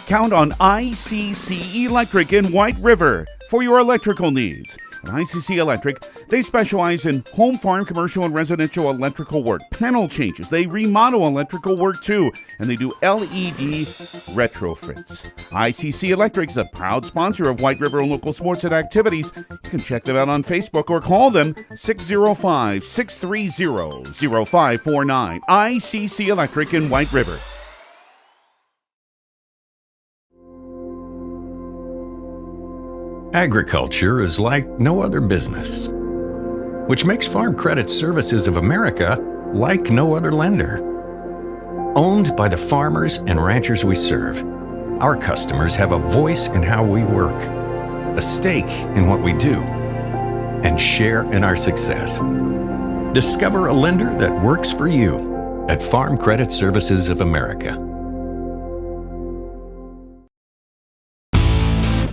Count on ICC Electric in White River for your electrical needs. At ICC Electric, they specialize in home, farm, commercial, and residential electrical work, panel changes. They remodel electrical work too, and they do LED retrofits. ICC Electric is a proud sponsor of White River and local sports and activities. You can check them out on Facebook or call them 605-630-0549. ICC Electric in White River. Agriculture is like no other business, which makes Farm Credit Services of America like no other lender. Owned by the farmers and ranchers we serve, our customers have a voice in how we work, a stake in what we do, and share in our success. Discover a lender that works for you at Farm Credit Services of America.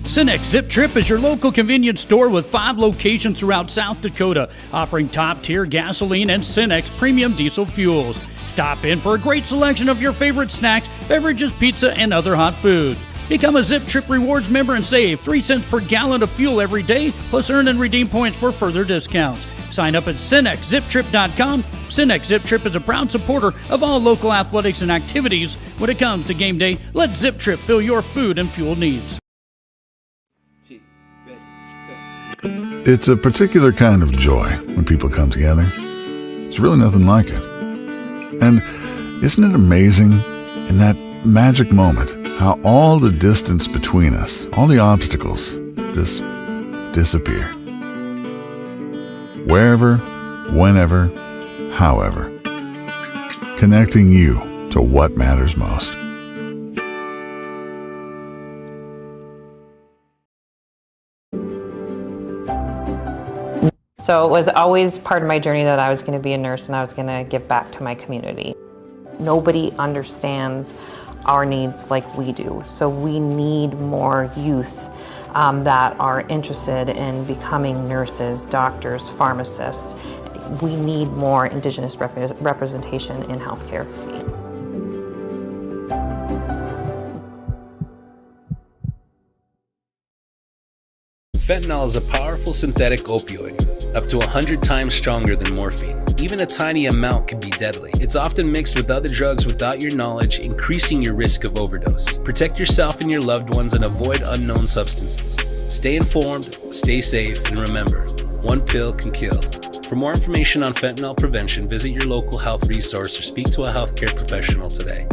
Cenex Zip Trip is your local convenience store with 5 locations throughout South Dakota, offering top-tier gasoline and Cenex premium diesel fuels. Stop in for a great selection of your favorite snacks, beverages, pizza, and other hot foods. Become a Zip Trip Rewards member and save 3 cents per gallon of fuel every day, plus earn and redeem points for further discounts. Sign up at CenexZipTrip.com. Cenex Zip Trip is a proud supporter of all local athletics and activities. When it comes to game day, let Zip Trip fill your food and fuel needs. It's a particular kind of joy when people come together. There's really nothing like it. And isn't it amazing in that magic moment how all the distance between us, all the obstacles, just disappear? Wherever, whenever, however. Connecting you to what matters most. So it was always part of my journey that I was going to be a nurse and I was going to give back to my community. Nobody understands our needs like we do. So we need more youth that are interested in becoming nurses, doctors, pharmacists. We need more Indigenous representation in healthcare. Fentanyl is a powerful synthetic opioid, up to 100 times stronger than morphine. Even a tiny amount can be deadly. It's often mixed with other drugs without your knowledge, increasing your risk of overdose. Protect yourself and your loved ones and avoid unknown substances. Stay informed, stay safe, and remember, one pill can kill. For more information on fentanyl prevention, visit your local health resource or speak to a healthcare professional today.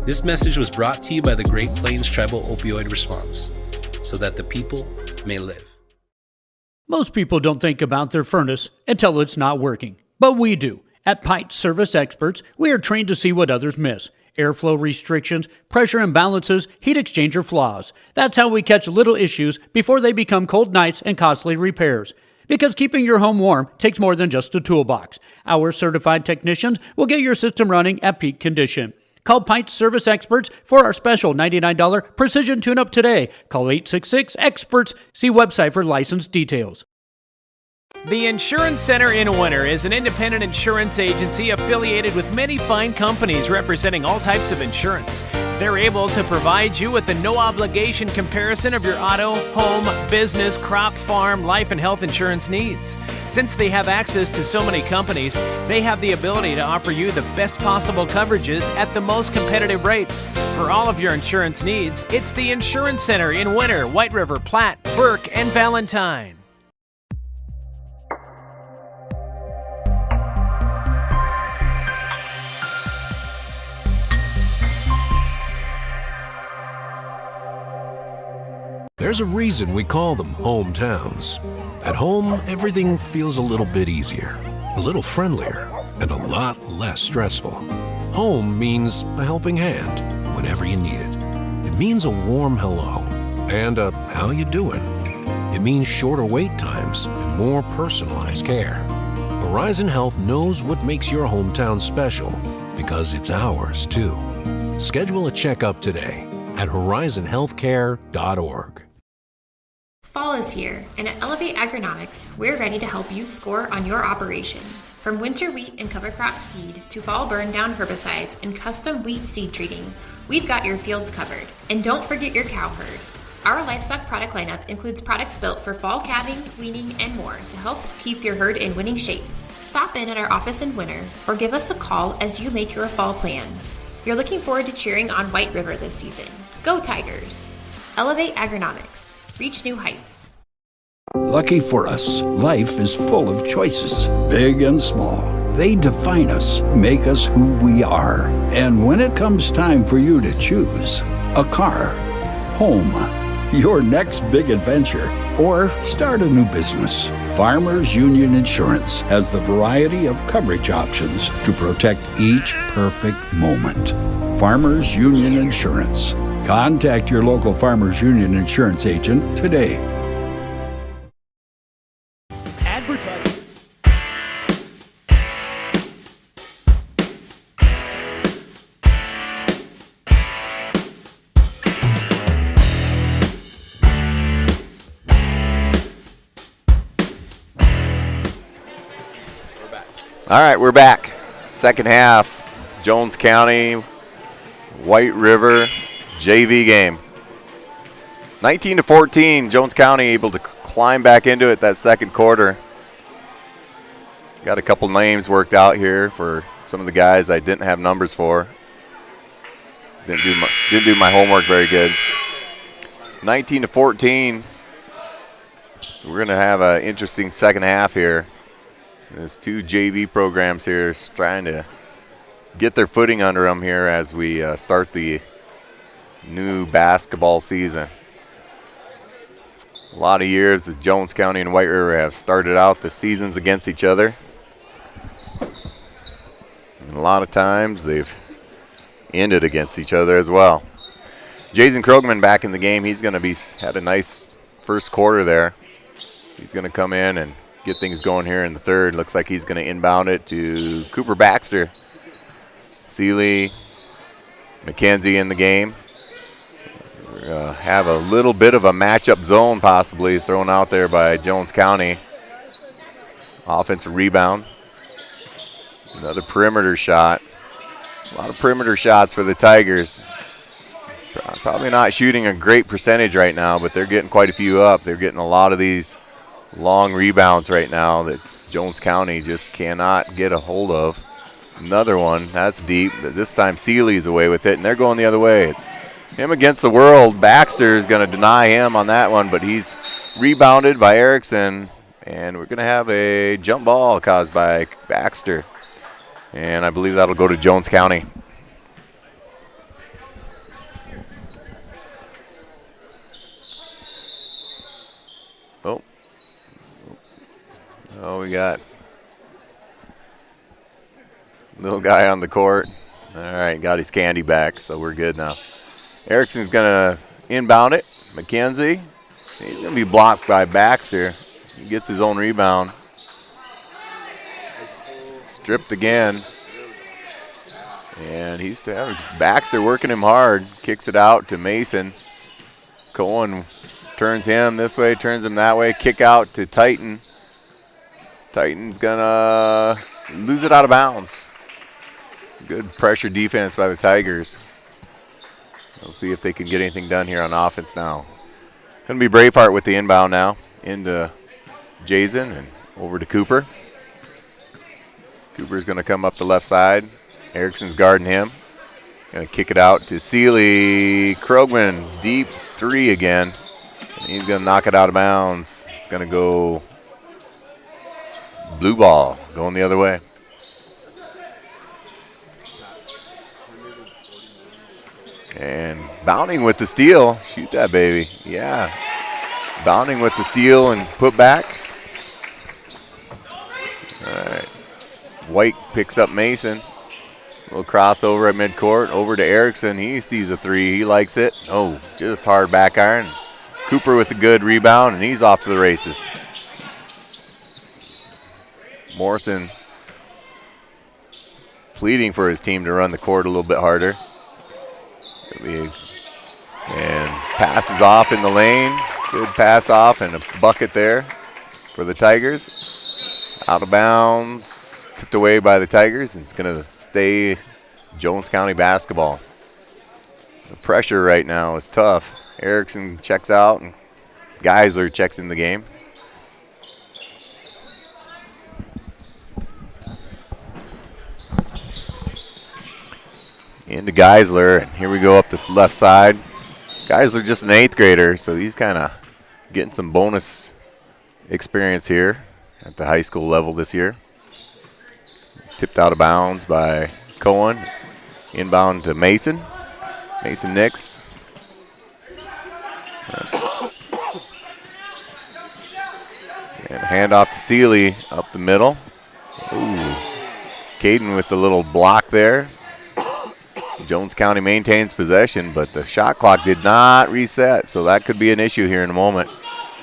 This message was brought to you by the Great Plains Tribal Opioid Response, so that the people may live. Most people don't think about their furnace until it's not working, but we do. At Pite Service Experts, we are trained to see what others miss. Airflow restrictions, pressure imbalances, heat exchanger flaws. That's how we catch little issues before they become cold nights and costly repairs. Because keeping your home warm takes more than just a toolbox. Our certified technicians will get your system running at peak condition. Call Pint Service Experts for our special $99 precision tune-up today. Call 866-EXPERTS. See website for license details. The Insurance Center in Winter is an independent insurance agency affiliated with many fine companies representing all types of insurance. They're able to provide you with a no-obligation comparison of your auto, home, business, crop, farm, life, and health insurance needs. Since they have access to so many companies, they have the ability to offer you the best possible coverages at the most competitive rates. For all of your insurance needs, it's the Insurance Center in Winter, White River, Platte, Burke, and Valentine. There's a reason we call them hometowns. At home, everything feels a little bit easier, a little friendlier, and a lot less stressful. Home means a helping hand whenever you need it. It means a warm hello and a how you doing. It means shorter wait times and more personalized care. Horizon Health knows what makes your hometown special because it's ours too. Schedule a checkup today at horizonhealthcare.org. Fall is here, and at Elevate Agronomics, we're ready to help you score on your operation. From winter wheat and cover crop seed to fall burn down herbicides and custom wheat seed treating, we've got your fields covered. And don't forget your cow herd. Our livestock product lineup includes products built for fall calving, weaning, and more to help keep your herd in winning shape. Stop in at our office in winter or give us a call as you make your fall plans. You're looking forward to cheering on White River this season. Go Tigers! Elevate Agronomics. Reach new heights. Lucky for us, life is full of choices, big and small. They define us, make us who we are. And when it comes time for you to choose, a car, home, your next big adventure, or start a new business, Farmers Union Insurance has the variety of coverage options to protect each perfect moment. Farmers Union Insurance. Contact your local Farmers Union Insurance agent today. Advertising. All right, we're back. Second half, Jones County, White River JV game. 19-14, Jones County able to climb back into it that second quarter. Got a couple names worked out here for some of the guys I didn't have numbers for. Didn't do my homework very good. 19-14. So we're going to have an interesting second half here. There's two JV programs here trying to get their footing under them here as we start the new basketball season. A lot of years that Jones County and White River have started out the seasons against each other. And a lot of times they've ended against each other as well. Jason Krogman back in the game. He's going to had a nice first quarter there. He's going to come in and get things going here in the third. Looks like he's going to inbound it to Cooper Baxter. Seeley, McKenzie in the game. Have a little bit of a matchup zone possibly thrown out there by Jones County. Offensive rebound. Another perimeter shot. A lot of perimeter shots for the Tigers. Probably not shooting a great percentage right now, but they're getting quite a few up. They're getting a lot of these long rebounds right now that Jones County just cannot get a hold of. Another one, that's deep. This time Seeley's away with it, and they're going the other way. It's him against the world. Baxter is going to deny him on that one, but he's rebounded by Erickson, and we're going to have a jump ball caused by Baxter. And I believe that'll go to Jones County. Oh, we got little guy on the court. All right, got his candy back, so we're good now. Erickson's going to inbound it. McKenzie, he's going to be blocked by Baxter. He gets his own rebound. Stripped again. And he's to have Baxter working him hard. Kicks it out to Mason. Cohen turns him this way, turns him that way. Kick out to Titan. Titan's gonna lose it out of bounds. Good pressure defense by the Tigers. We'll see if they can get anything done here on offense now. Gonna be Braveheart with the inbound now. Into Jason and over to Cooper. Cooper's gonna come up the left side. Erickson's guarding him. Gonna kick it out to Seeley. Krogman, deep three again. And he's gonna knock it out of bounds. It's gonna go blue ball, going the other way. And Bounding with the steal. Shoot that baby. Yeah. Bounding with the steal and put back. All right. White picks up Mason. Little crossover at midcourt. Over to Erickson. He sees a three. He likes it. Oh, just hard back iron. Cooper with a good rebound, and he's off to the races. Morrison pleading for his team to run the court a little bit harder. And passes off in the lane. Good pass off and a bucket there for the Tigers. Out of bounds. Tipped away by the Tigers, and it's going to stay Jones County basketball. The pressure right now is tough. Erickson checks out, and Geisler checks in the game. Into Geisler, and here we go up this left side. Geisler just an 8th grader, so he's kind of getting some bonus experience here at the high school level this year. Tipped out of bounds by Cohen. Inbound to Mason. Mason Nix. And handoff to Seeley up the middle. Ooh. Caden with the little block there. Jones County maintains possession, but the shot clock did not reset, so that could be an issue here in a moment.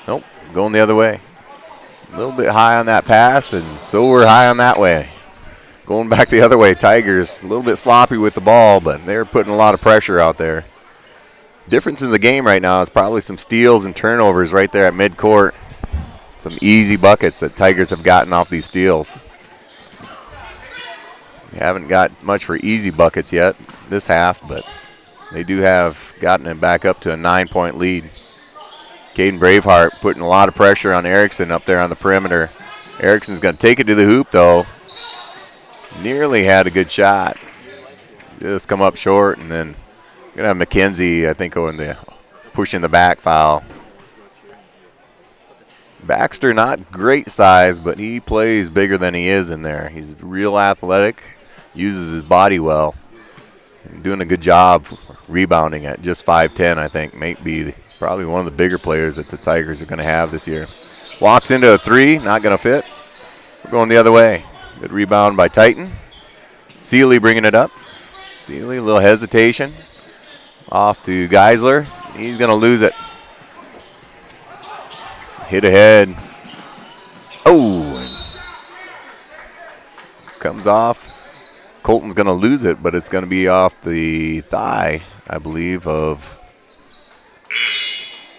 Nope, going the other way. A little bit high on that pass, and so we're high on that way. Going back the other way, Tigers a little bit sloppy with the ball, but they're putting a lot of pressure out there. Difference in the game right now is probably some steals and turnovers right there at midcourt. Some easy buckets that Tigers have gotten off these steals. They haven't got much for easy buckets yet this half, but they do have gotten it back up to a 9-point lead. Caden Braveheart putting a lot of pressure on Erickson up there on the perimeter. Erickson's going to take it to the hoop, though. Nearly had a good shot. Just come up short, and then going to have McKenzie, I think, going the pushing the back foul. Baxter, not great size, but he plays bigger than he is in there. He's real athletic, uses his body well. Doing a good job rebounding at just 5'10", I think. May be probably one of the bigger players that the Tigers are going to have this year. Walks into a three, not going to fit. We're going the other way. Good rebound by Titan. Seeley bringing it up. Seeley, a little hesitation. Off to Geisler. He's going to lose it. Hit ahead. Oh! Comes off. Colton's going to lose it, but it's going to be off the thigh, I believe, of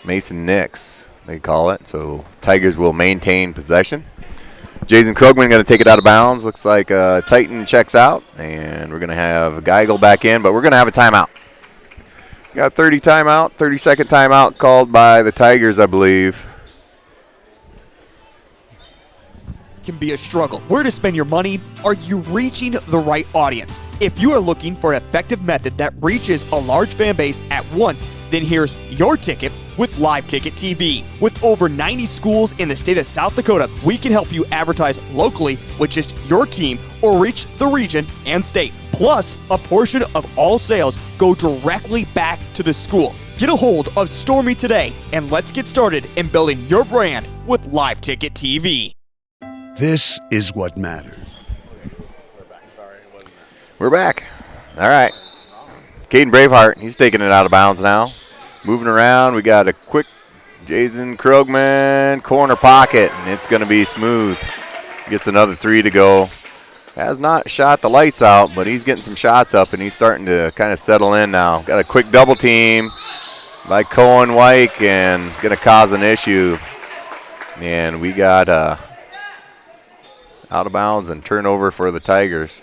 Mason Nix, they call it. So Tigers will maintain possession. Jason Krogman going to take it out of bounds. Looks like Titan checks out, and we're going to have Geigel back in, but we're going to have a timeout. Got 30-second timeout called by the Tigers, I believe. Can be a struggle. Where to spend your money? Are you reaching the right audience? If you are looking for an effective method that reaches a large fan base at once, then here's your ticket with Live Ticket TV. With over 90 schools in the state of South Dakota, we can help you advertise locally with just your team or reach the region and state. Plus, a portion of all sales go directly back to the school. Get a hold of Stormy today, and let's get started in building your brand with Live Ticket TV. This is what matters. We're back. All right. Caden Braveheart, he's taking it out of bounds now. Moving around. We got a quick Jason Krogman, corner pocket, and it's going to be smooth. Gets another 3 to go. Has not shot the lights out, but he's getting some shots up, and he's starting to kind of settle in now. Got a quick double team by Cohen Wyke, and going to cause an issue. And we got out of bounds and turnover for the Tigers.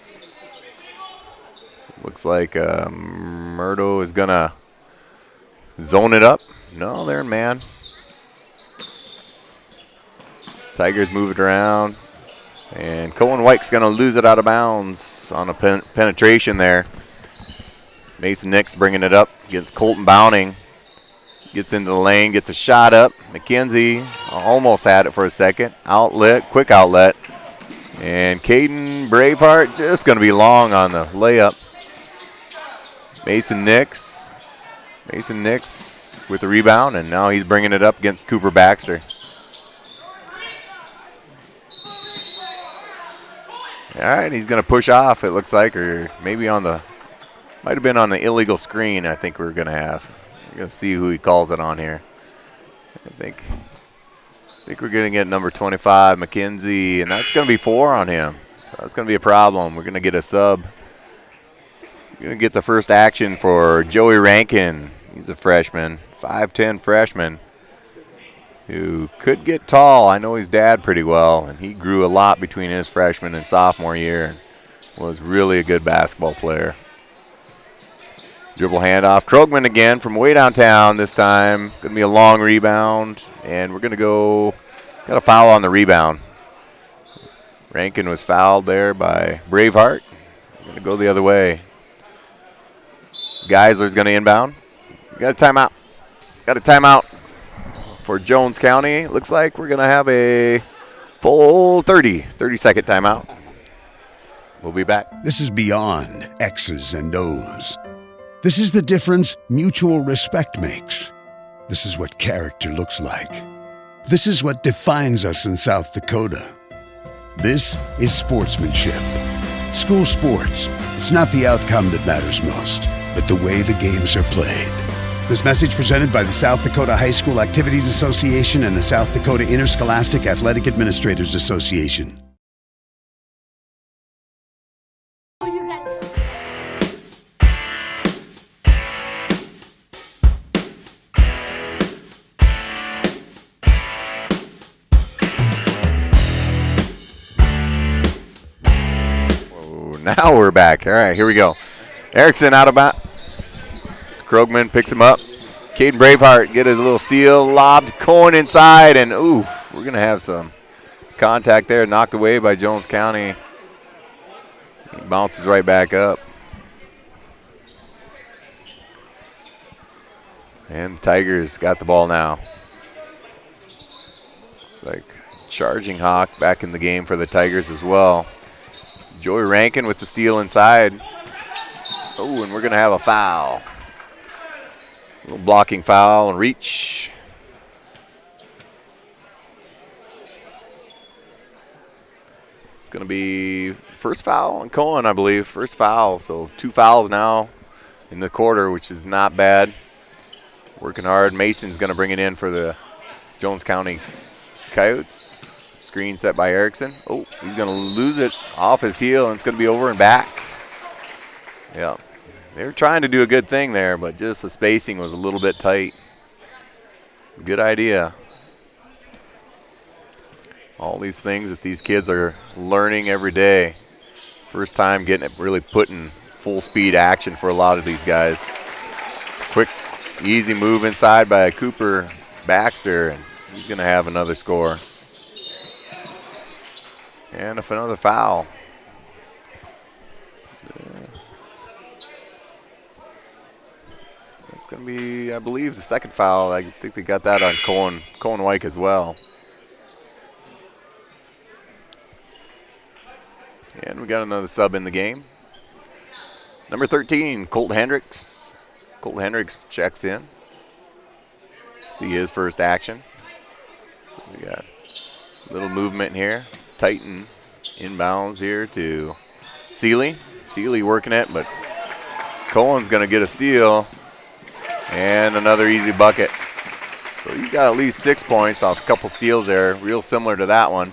Looks like Murdo is going to zone it up. No, they're in man. Tigers move it around. And Cohen Wyke's going to lose it out of bounds on a penetration there. Mason Nix bringing it up against Colton Bowning. Gets into the lane, gets a shot up. McKenzie almost had it for a second. Outlet, quick outlet. And Caden Braveheart just going to be long on the layup. Mason Nix with the rebound, and now he's bringing it up against Cooper Baxter. All right, he's going to push off, it looks like, or maybe on the, might have been on the illegal screen I think we're going to have. We're going to see who he calls it on here. I think we're going to get number 25, McKenzie, and that's going to be 4 on him. So that's going to be a problem. We're going to get a sub. We're going to get the first action for Joey Rankin. He's a freshman, 5'10" freshman, who could get tall. I know his dad pretty well, and he grew a lot between his freshman and sophomore year and was really a good basketball player. Dribble handoff. Krogman again from way downtown this time. Going to be a long rebound, and we're going to go, got a foul on the rebound. Rankin was fouled there by Braveheart. Going to go the other way. Geisler's going to inbound. Got a timeout for Jones County. Looks like we're going to have a full 30-second timeout. We'll be back. This is beyond X's and O's. This is the difference mutual respect makes. This is what character looks like. This is what defines us in South Dakota. This is sportsmanship. School sports, it's not the outcome that matters most, but the way the games are played. This message presented by the South Dakota High School Activities Association and the South Dakota Interscholastic Athletic Administrators Association. Now we're back. All right, here we go. Erickson out of bounds. Krogman picks him up. Caden Braveheart get a little steal, lobbed Cohen inside, and ooh, we're going to have some contact there, knocked away by Jones County. He bounces right back up. And the Tigers got the ball now. It's like charging Hawk back in the game for the Tigers as well. Joey Rankin with the steal inside. Oh, and we're going to have a foul. A little blocking foul and reach. It's going to be first foul on Cohen, I believe. First foul, so 2 fouls now in the quarter, which is not bad. Working hard. Mason's going to bring it in for the Jones County Coyotes. Screen set by Erickson. Oh, he's going to lose it off his heel, and it's going to be over and back. Yeah, they were trying to do a good thing there, but just the spacing was a little bit tight. Good idea. All these things that these kids are learning every day. First time getting it really put in full speed action for a lot of these guys. Quick, easy move inside by Cooper Baxter, and he's going to have another score. And if another foul. It's going to be, I believe, the second foul. I think they got that on Cohen Wyke as well. And we got another sub in the game. Number 13, Colt Hendricks. Colt Hendricks checks in. See his first action. We got a little movement here. Titan inbounds here to Seeley. Seeley working it, but Cohen's going to get a steal and another easy bucket. So he's got at least 6 points off a couple steals there, real similar to that one.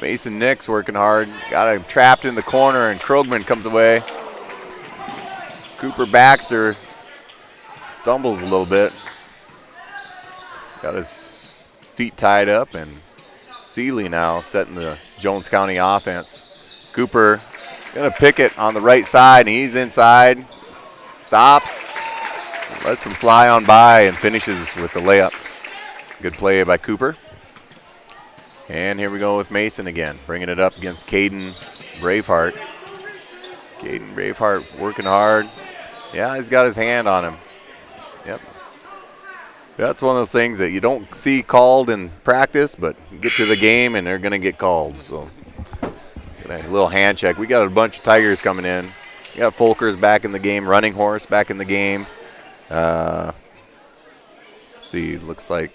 Mason Nix working hard, got him trapped in the corner, and Krogman comes away. Cooper Baxter stumbles a little bit. Got his feet tied up, and Seeley now setting the Jones County offense. Cooper gonna pick it on the right side, and he's inside, stops, lets him fly on by, and finishes with the layup. Good play by Cooper. And here we go with Mason again, bringing it up against Caden Braveheart. Caden Braveheart working hard. Yeah, he's got his hand on him. Yep. That's one of those things that you don't see called in practice, but you get to the game and they're going to get called. So a little hand check. We got a bunch of Tigers coming in. We got Folkers back in the game, Running Horse back in the game. Let's see, looks like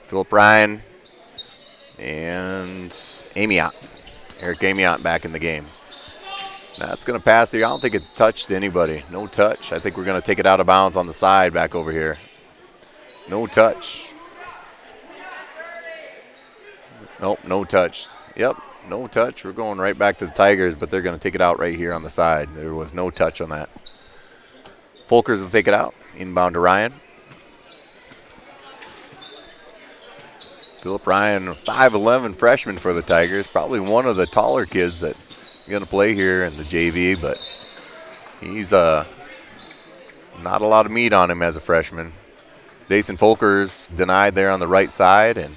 Philip Ryan and Amiot. Eric Amiot back in the game. That's going to pass here. I don't think it touched anybody. No touch. I think we're going to take it out of bounds on the side back over here. No touch. Nope, no touch. Yep, no touch. We're going right back to the Tigers, but they're going to take it out right here on the side. There was no touch on that. Folkers will take it out. Inbound to Ryan. Philip Ryan, 5'11" freshman for the Tigers. Probably one of the taller kids that going to play here in the JV, but he's not a lot of meat on him as a freshman. Jason Folkers denied there on the right side and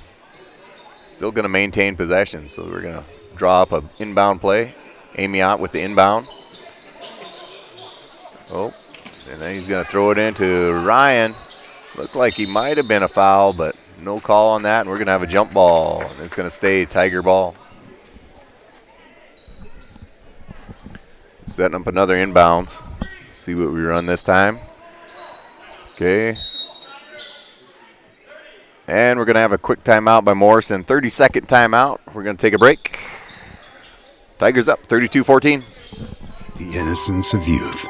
still going to maintain possession. So we're going to draw up an inbound play. Amiot with the inbound. Oh, and then he's going to throw it into Ryan. Looked like he might have been a foul, but no call on that, and we're going to have a jump ball, and it's going to stay Tiger ball. Setting up another inbounds. See what we run this time. Okay. And we're going to have a quick timeout by Morrison. 30-second timeout. We're going to take a break. Tigers up 32-14. The innocence of youth.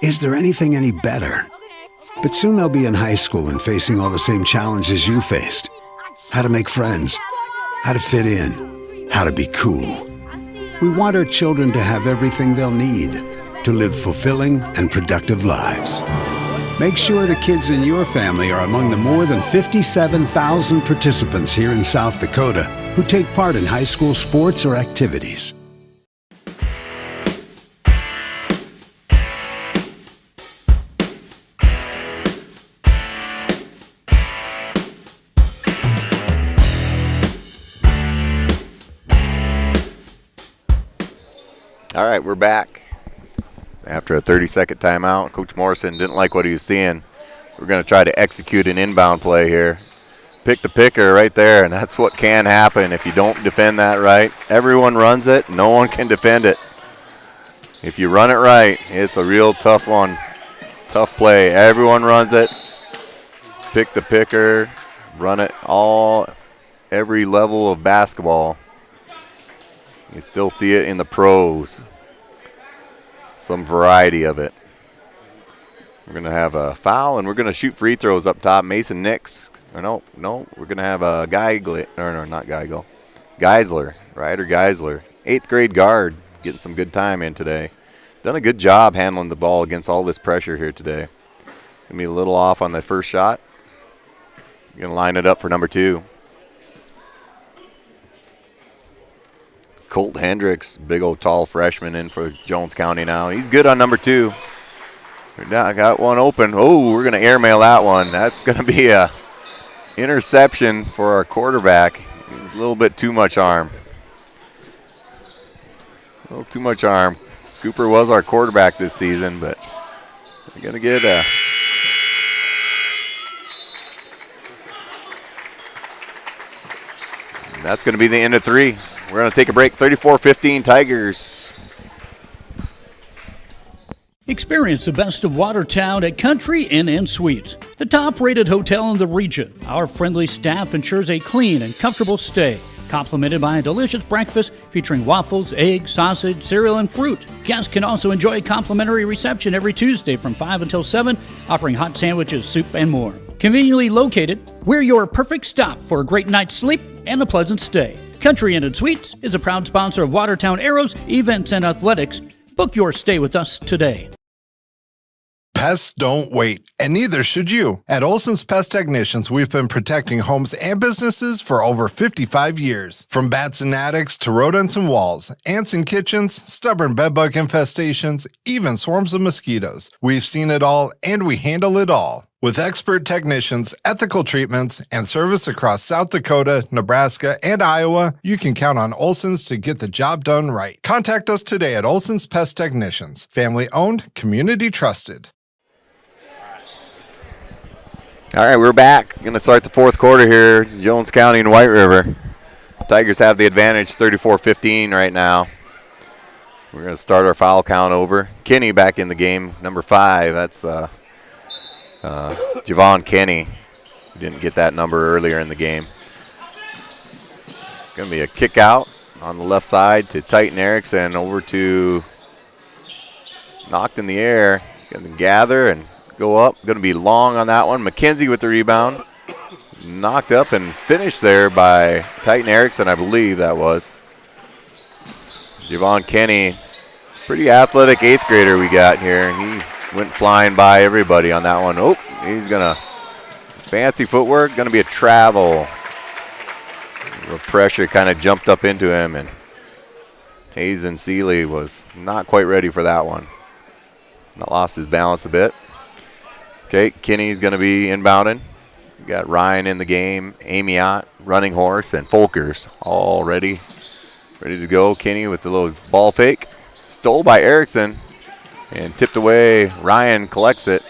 Is there anything any better? But soon they'll be in high school and facing all the same challenges you faced. How to make friends. How to fit in. How to be cool. We want our children to have everything they'll need to live fulfilling and productive lives. Make sure the kids in your family are among the more than 57,000 participants here in South Dakota who take part in high school sports or activities. All right, we're back. After a 30-second timeout, Coach Morrison didn't like what he was seeing. We're going to try to execute an inbound play here. Pick the picker right there, and that's what can happen if you don't defend that right. Everyone runs it. No one can defend it. If you run it right, it's a real tough one. Tough play. Everyone runs it. Pick the picker. Run it every level of basketball. You still see it in the pros. Some variety of it. We're going to have a foul, and we're going to shoot free throws up top. Mason Nix. No, we're going to have a Geisler. Ryder Geisler. 8th grade guard. Getting some good time in today. Done a good job handling the ball against all this pressure here today. Going to be a little off on the first shot. Going to line it up for number 2. Colt Hendricks, big old tall freshman in for Jones County now. He's good on number 2. I got one open. Oh, we're going to airmail that one. That's going to be a interception for our quarterback. He's a little bit too much arm. A little too much arm. Cooper was our quarterback this season, but we're going to get a... That's going to be the end of 3. We're going to take a break. 34-15 Tigers. Experience the best of Watertown at Country Inn & Suites, the top-rated hotel in the region. Our friendly staff ensures a clean and comfortable stay, complemented by a delicious breakfast featuring waffles, eggs, sausage, cereal, and fruit. Guests can also enjoy a complimentary reception every Tuesday from 5 until 7, offering hot sandwiches, soup, and more. Conveniently located, we're your perfect stop for a great night's sleep and a pleasant stay. Country Inn & Suites is a proud sponsor of Watertown Arrows Events and Athletics. Book your stay with us today. Pests don't wait, and neither should you. At Olson's Pest Technicians, we've been protecting homes and businesses for over 55 years. From bats and attics to rodents and walls, ants in kitchens, stubborn bedbug infestations, even swarms of mosquitoes. We've seen it all, and we handle it all. With expert technicians, ethical treatments, and service across South Dakota, Nebraska, and Iowa, you can count on Olson's to get the job done right. Contact us today at Olson's Pest Technicians. Family owned, community trusted. All right, we're back. Going to start the fourth quarter here, Jones County and White River. Tigers have the advantage, 34-15 right now. We're going to start our foul count over. Kenny back in the game, number 5. That's Javon Kenny. We didn't get that number earlier in the game. Going to be a kick out on the left side to Titan Erickson, over to knocked in the air. Going to gather and go up. Going to be long on that one. McKenzie with the rebound. Knocked up and finished there by Titan Erickson, I believe that was. Javon Kenny, pretty athletic 8th grader we got here. He went flying by everybody on that one. Oh, he's going to, fancy footwork, going to be a travel. The pressure kind of jumped up into him, and Hazen Seeley was not quite ready for that one. Lost his balance a bit. Okay, Kenny's going to be inbounding. We got Ryan in the game, Amiot, Running Horse, and Folkers all ready to go. Kenny with the little ball fake. Stole by Erickson and tipped away. Ryan collects it.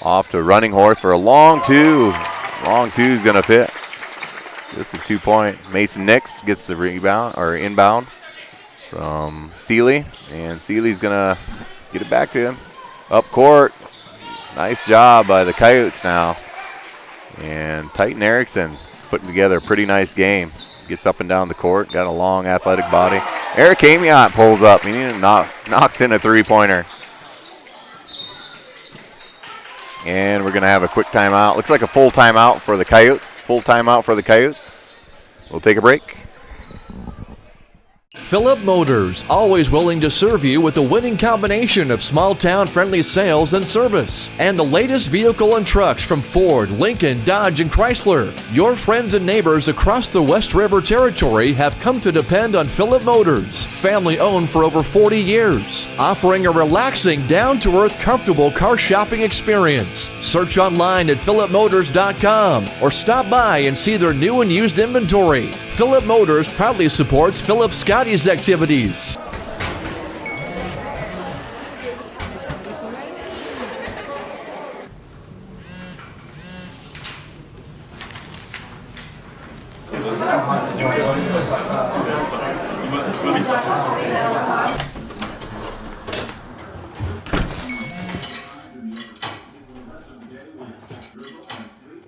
Off to Running Horse for a long two. Long two is going to fit. Just a 2-point. Mason Nix gets the rebound or inbound from Seeley. And Seeley's going to get it back to him. Up court. Nice job by the Coyotes now. And Titan Erickson putting together a pretty nice game. Gets up and down the court. Got a long athletic body. Eric Amiot pulls up. He knocks in a 3-pointer. And we're going to have a quick timeout. Looks like a full timeout for the Coyotes. Full timeout for the Coyotes. We'll take a break. Phillip Motors, always willing to serve you with a winning combination of small-town friendly sales and service. And the latest vehicle and trucks from Ford, Lincoln, Dodge, and Chrysler. Your friends and neighbors across the West River Territory have come to depend on Phillip Motors, family-owned for over 40 years, offering a relaxing, down-to-earth, comfortable car shopping experience. Search online at phillipmotors.com or stop by and see their new and used inventory. Phillip Motors proudly supports Philip Scotty's activities.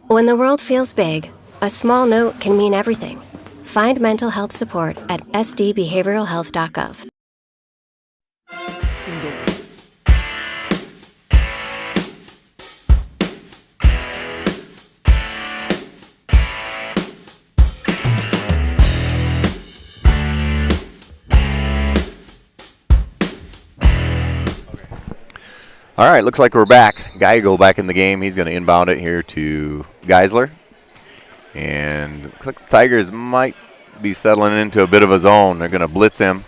When the world feels big, a small note can mean everything. Find mental health support at sdbehavioralhealth.gov. All right, looks like we're back. Geigel back in the game. He's going to inbound it here to Geisler. And looks like the Tigers might be settling into a bit of a zone. They're going to blitz him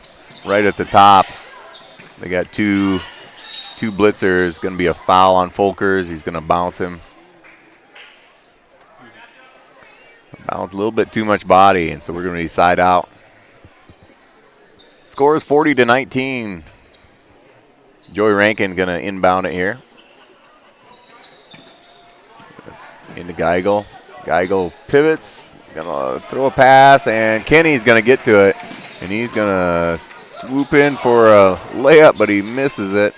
right at the top. They got two blitzers. Going to be a foul on Folkers. He's going to bounce him. Bounce a little bit too much body, and so we're going to be side out. Score is 40-19. Joey Rankin going to inbound it here. Into Geigel. Geigel pivots, gonna throw a pass, and Kenny's gonna get to it, and he's gonna swoop in for a layup, but he misses it,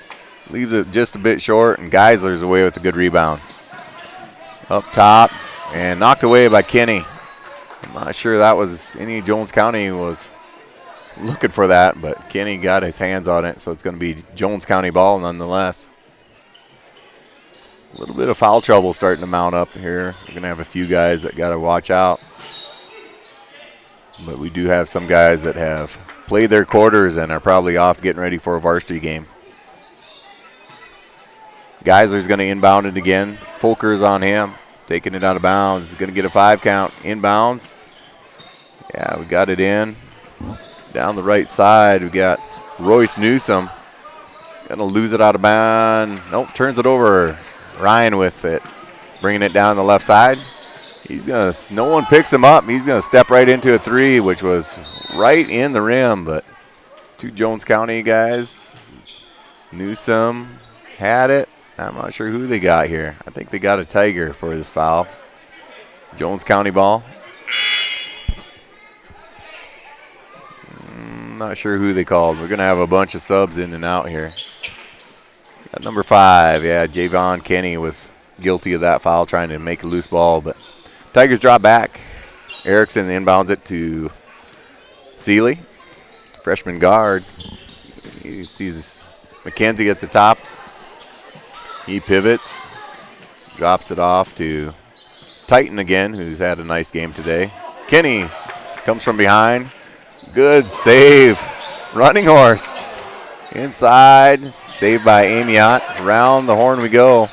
leaves it just a bit short, and Geisler's away with a good rebound. Up top, and knocked away by Kenny. I'm not sure that was any Jones County was looking for that, but Kenny got his hands on it, so it's gonna be Jones County ball nonetheless. A little bit of foul trouble starting to mount up here. We're going to have a few guys that got to watch out. But we do have some guys that have played their quarters and are probably off getting ready for a varsity game. Geisler's going to inbound it again. Fulker's on him, taking it out of bounds. He's going to get a 5 count. Inbounds. Yeah, we got it in. Down the right side, we got Royce Newsom. Going to lose it out of bounds. Nope, turns it over. Ryan with it, bringing it down the left side. He's going to, no one picks him up. He's going to step right into a 3, which was right in the rim, but 2 Jones County guys. Newsom had it. I'm not sure who they got here. I think they got a Tiger for this foul. Jones County ball. Not sure who they called. We're going to have a bunch of subs in and out here. Got number 5, yeah, Javon Kenny was guilty of that foul, trying to make a loose ball, but Tigers drop back. Erickson inbounds it to Seeley, freshman guard. He sees McKenzie at the top. He pivots, drops it off to Titan again, who's had a nice game today. Kenny comes from behind. Good save. Running horse. Inside. Saved by Amiot. Around the horn we go.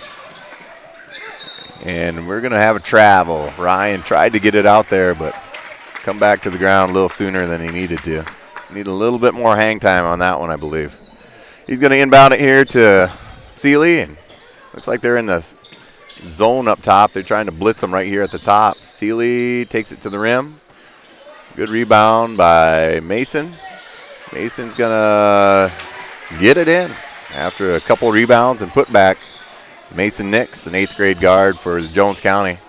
And we're going to have a travel. Ryan tried to get it out there, but come back to the ground a little sooner than he needed to. Need a little bit more hang time on that one, I believe. He's going to inbound it here to Seeley, and looks like they're in the zone up top. They're trying to blitz them right here at the top. Seeley takes it to the rim. Good rebound by Mason. Mason's going to get it in after a couple rebounds and put back. Mason Nix, an 8th grade guard for Jones County.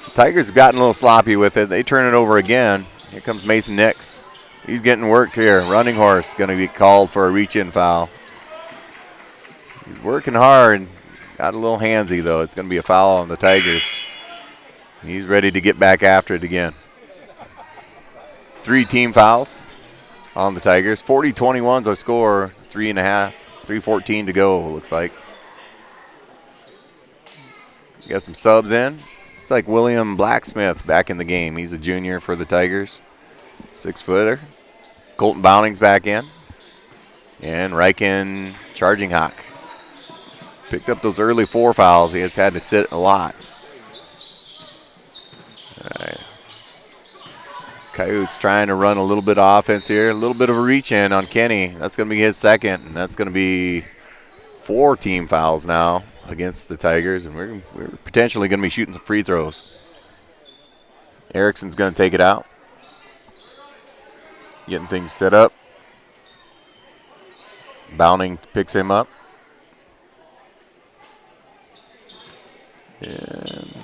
The Tigers have gotten a little sloppy with it. They turn it over again. Here comes Mason Nix. He's getting worked here. Running horse going to be called for a reach-in foul. He's working hard. Got a little handsy, though. It's going to be a foul on the Tigers. He's ready to get back after it again. 3 team fouls on the Tigers. 40-21's our score. 3.5, 3:14 to go, looks like. Got some subs in. It's like William Blacksmith back in the game. He's a junior for the Tigers. 6-footer. Colton Bowning's back in. And Riken Charging Hawk. Picked up those early 4 fouls. He has had to sit a lot. All right. Coyotes trying to run a little bit of offense here. A little bit of a reach in on Kenny. That's going to be his second, and that's going to be 4 team fouls now against the Tigers, and we're potentially going to be shooting some free throws. Erickson's going to take it out. Getting things set up. Bowning picks him up. And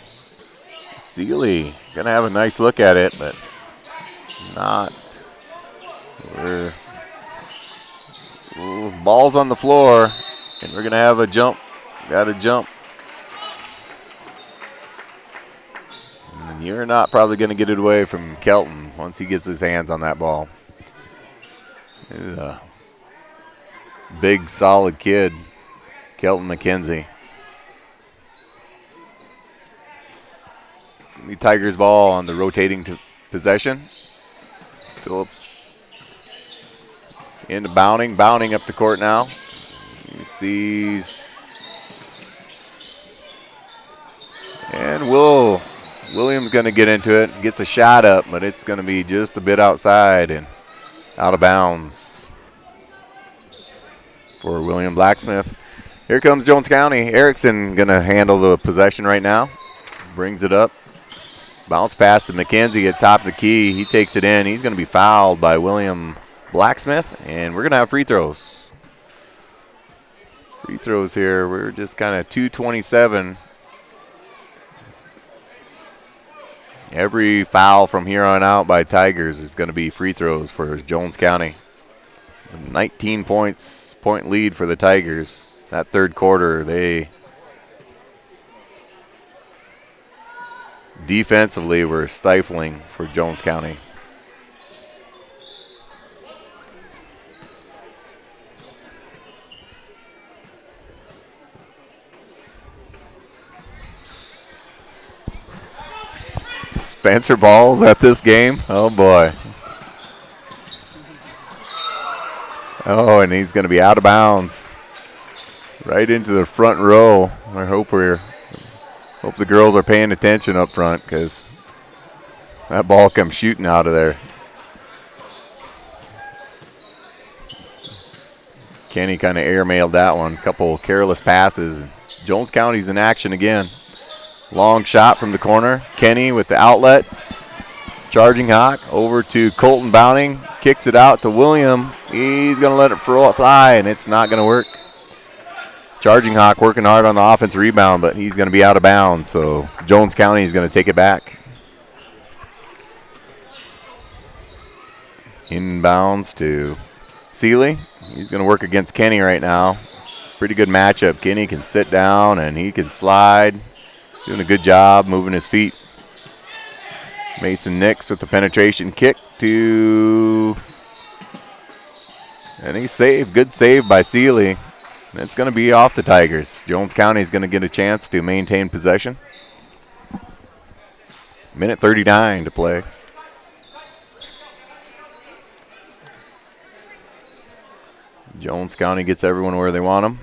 Seeley going to have a nice look at it, but not. Ball's on the floor, and we're going to have a jump. Got to jump. And you're not probably going to get it away from Kelton once he gets his hands on that ball. He's a big, solid kid, Kelton McKenzie. The Tigers ball on the rotating possession. Phillip into Bounding. Bounding up the court now. He sees. And William's going to get into it. Gets a shot up, but it's going to be just a bit outside and out of bounds for William Blacksmith. Here comes Jones County. Erickson going to handle the possession right now. Brings it up. Bounce pass to McKenzie at top of the key. He takes it in. He's going to be fouled by William Blacksmith, and we're going to have free throws. Free throws here. We're just kind of 2:27. Every foul from here on out by Tigers is going to be free throws for Jones County. 19 point lead for the Tigers. That third quarter, they defensively were stifling for Jones County. Spencer Ball's at this game. Oh, boy. Oh, and he's going to be out of bounds. Right into the front row. I hope the girls are paying attention up front because that ball comes shooting out of there. Kenny kind of airmailed that one. Couple careless passes. Jones County's in action again. Long shot from the corner. Kenny with the outlet. Charging Hawk over to Colton Bounding. Kicks it out to William. He's going to let it fly, and it's not going to work. Charging Hawk working hard on the offensive rebound, but he's going to be out of bounds, so Jones County is going to take it back. Inbounds to Seeley. He's going to work against Kenny right now. Pretty good matchup. Kenny can sit down, and he can slide. Doing a good job moving his feet. Mason Nix with the penetration kick to, and he saved. Good save by Seeley. It's going to be off the Tigers. Jones County is going to get a chance to maintain possession. Minute 39 to play. Jones County gets everyone where they want them.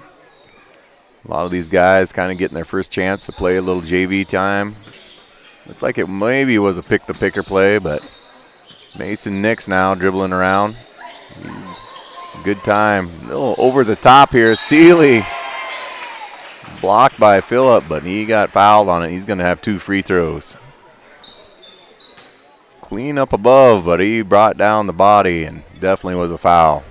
A lot of these guys kind of getting their first chance to play a little JV time. Looks like it maybe was a pick-the-picker play, but Mason Nix now dribbling around. Good time. A little over the top here. Seeley blocked by Phillip, but he got fouled on it. He's going to have 2 free throws. Clean up above, but he brought down the body and definitely was a foul.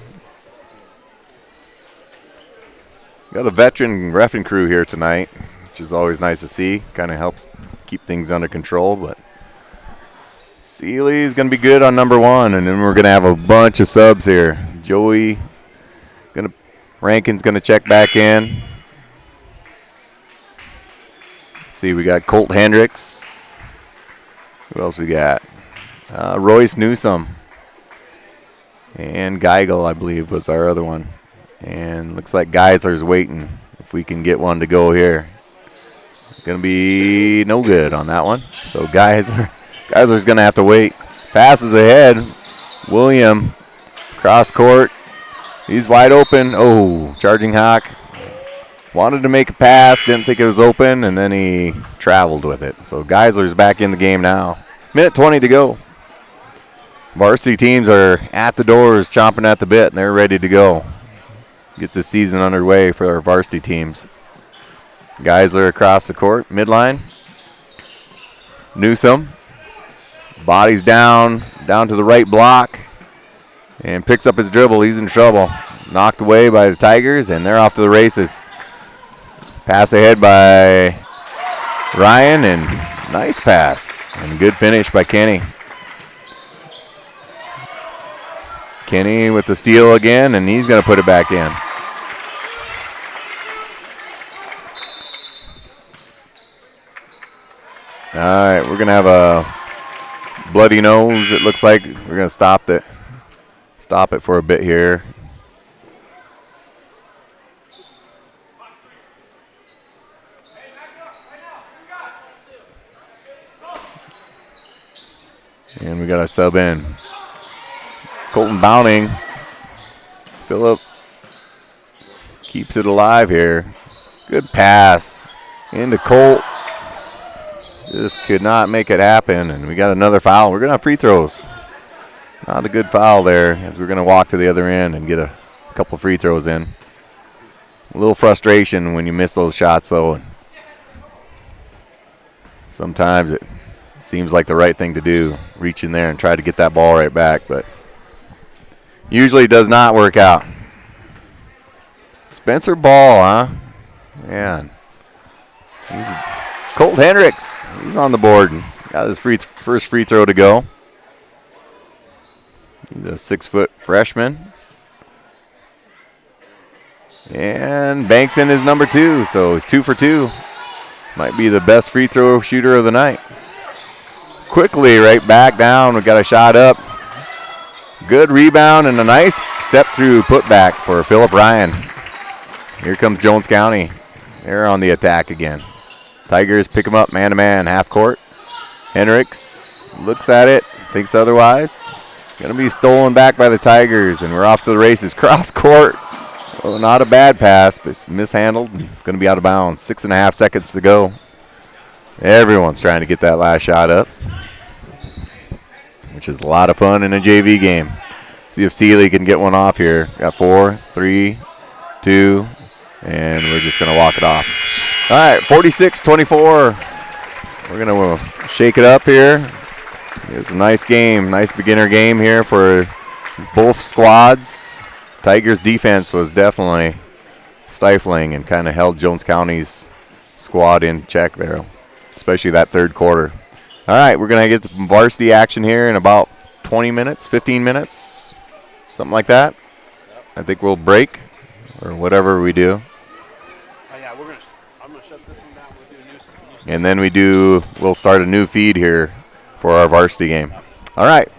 Got a veteran reffing crew here tonight, which is always nice to see. Kind of helps keep things under control, but Seeley's going to be good on number 1, and then we're going to have a bunch of subs here. Rankin's going to check back in. Let's see, we got Colt Hendricks. Who else we got? Royce Newsome. And Geigel, I believe, was our other one. And looks like Geisler's waiting. If we can get one to go here. Going to be no good on that one. So Geisler's going to have to wait. Passes ahead. William, cross court. He's wide open. Oh, Charging Hawk. Wanted to make a pass, didn't think it was open, and then he traveled with it. So Geisler's back in the game now. Minute 20 to go. Varsity teams are at the doors, chomping at the bit, and they're ready to go. Get the season underway for our varsity teams. Geisler across the court, midline. Newsome. Bodies down to the right block. And picks up his dribble. He's in trouble. Knocked away by the Tigers, and they're off to the races. Pass ahead by Ryan, and nice pass. And good finish by Kenny. Kenny with the steal again, and he's going to put it back in. All right, we're going to have a bloody nose. It looks like we're going to stop it for a bit here. And we got a sub in. Colton Bounding. Phillip keeps it alive here. Good pass into Colt. Just could not make it happen, and we got another foul. We're going to have free throws. Not a good foul there, as we're going to walk to the other end and get a couple free throws in. A little frustration when you miss those shots, though. Sometimes it seems like the right thing to do, reach in there and try to get that ball right back, but usually does not work out. Spencer Ball, huh? Man. Colt Hendricks, he's on the board and got his first free throw to go. He's a 6-foot freshman. And banks in his number 2, so he's 2 for 2. Might be the best free throw shooter of the night. Quickly right back down. We got a shot up. Good rebound and a nice step through putback for Phillip Ryan. Here comes Jones County. They're on the attack again. Tigers pick him up man to man, half court. Hendricks looks at it, thinks otherwise. Going to be stolen back by the Tigers, and we're off to the races. Cross court. Oh, not a bad pass, but it's mishandled. Going to be out of bounds. 6.5 seconds to go. Everyone's trying to get that last shot up, which is a lot of fun in a JV game. See if Seeley can get one off here. Got 4, 3, 2, and we're just going to walk it off. All right, 46-24. We're going to shake it up here. It was a nice game, nice beginner game here for both squads. Tigers' defense was definitely stifling and kind of held Jones County's squad in check there, especially that third quarter. All right, we're going to get some varsity action here in about 20 minutes, 15 minutes, something like that. I think we'll break or whatever we do. I'm going to shut this one down. We'll do a new and then we'll start a new feed here for our varsity game. All right.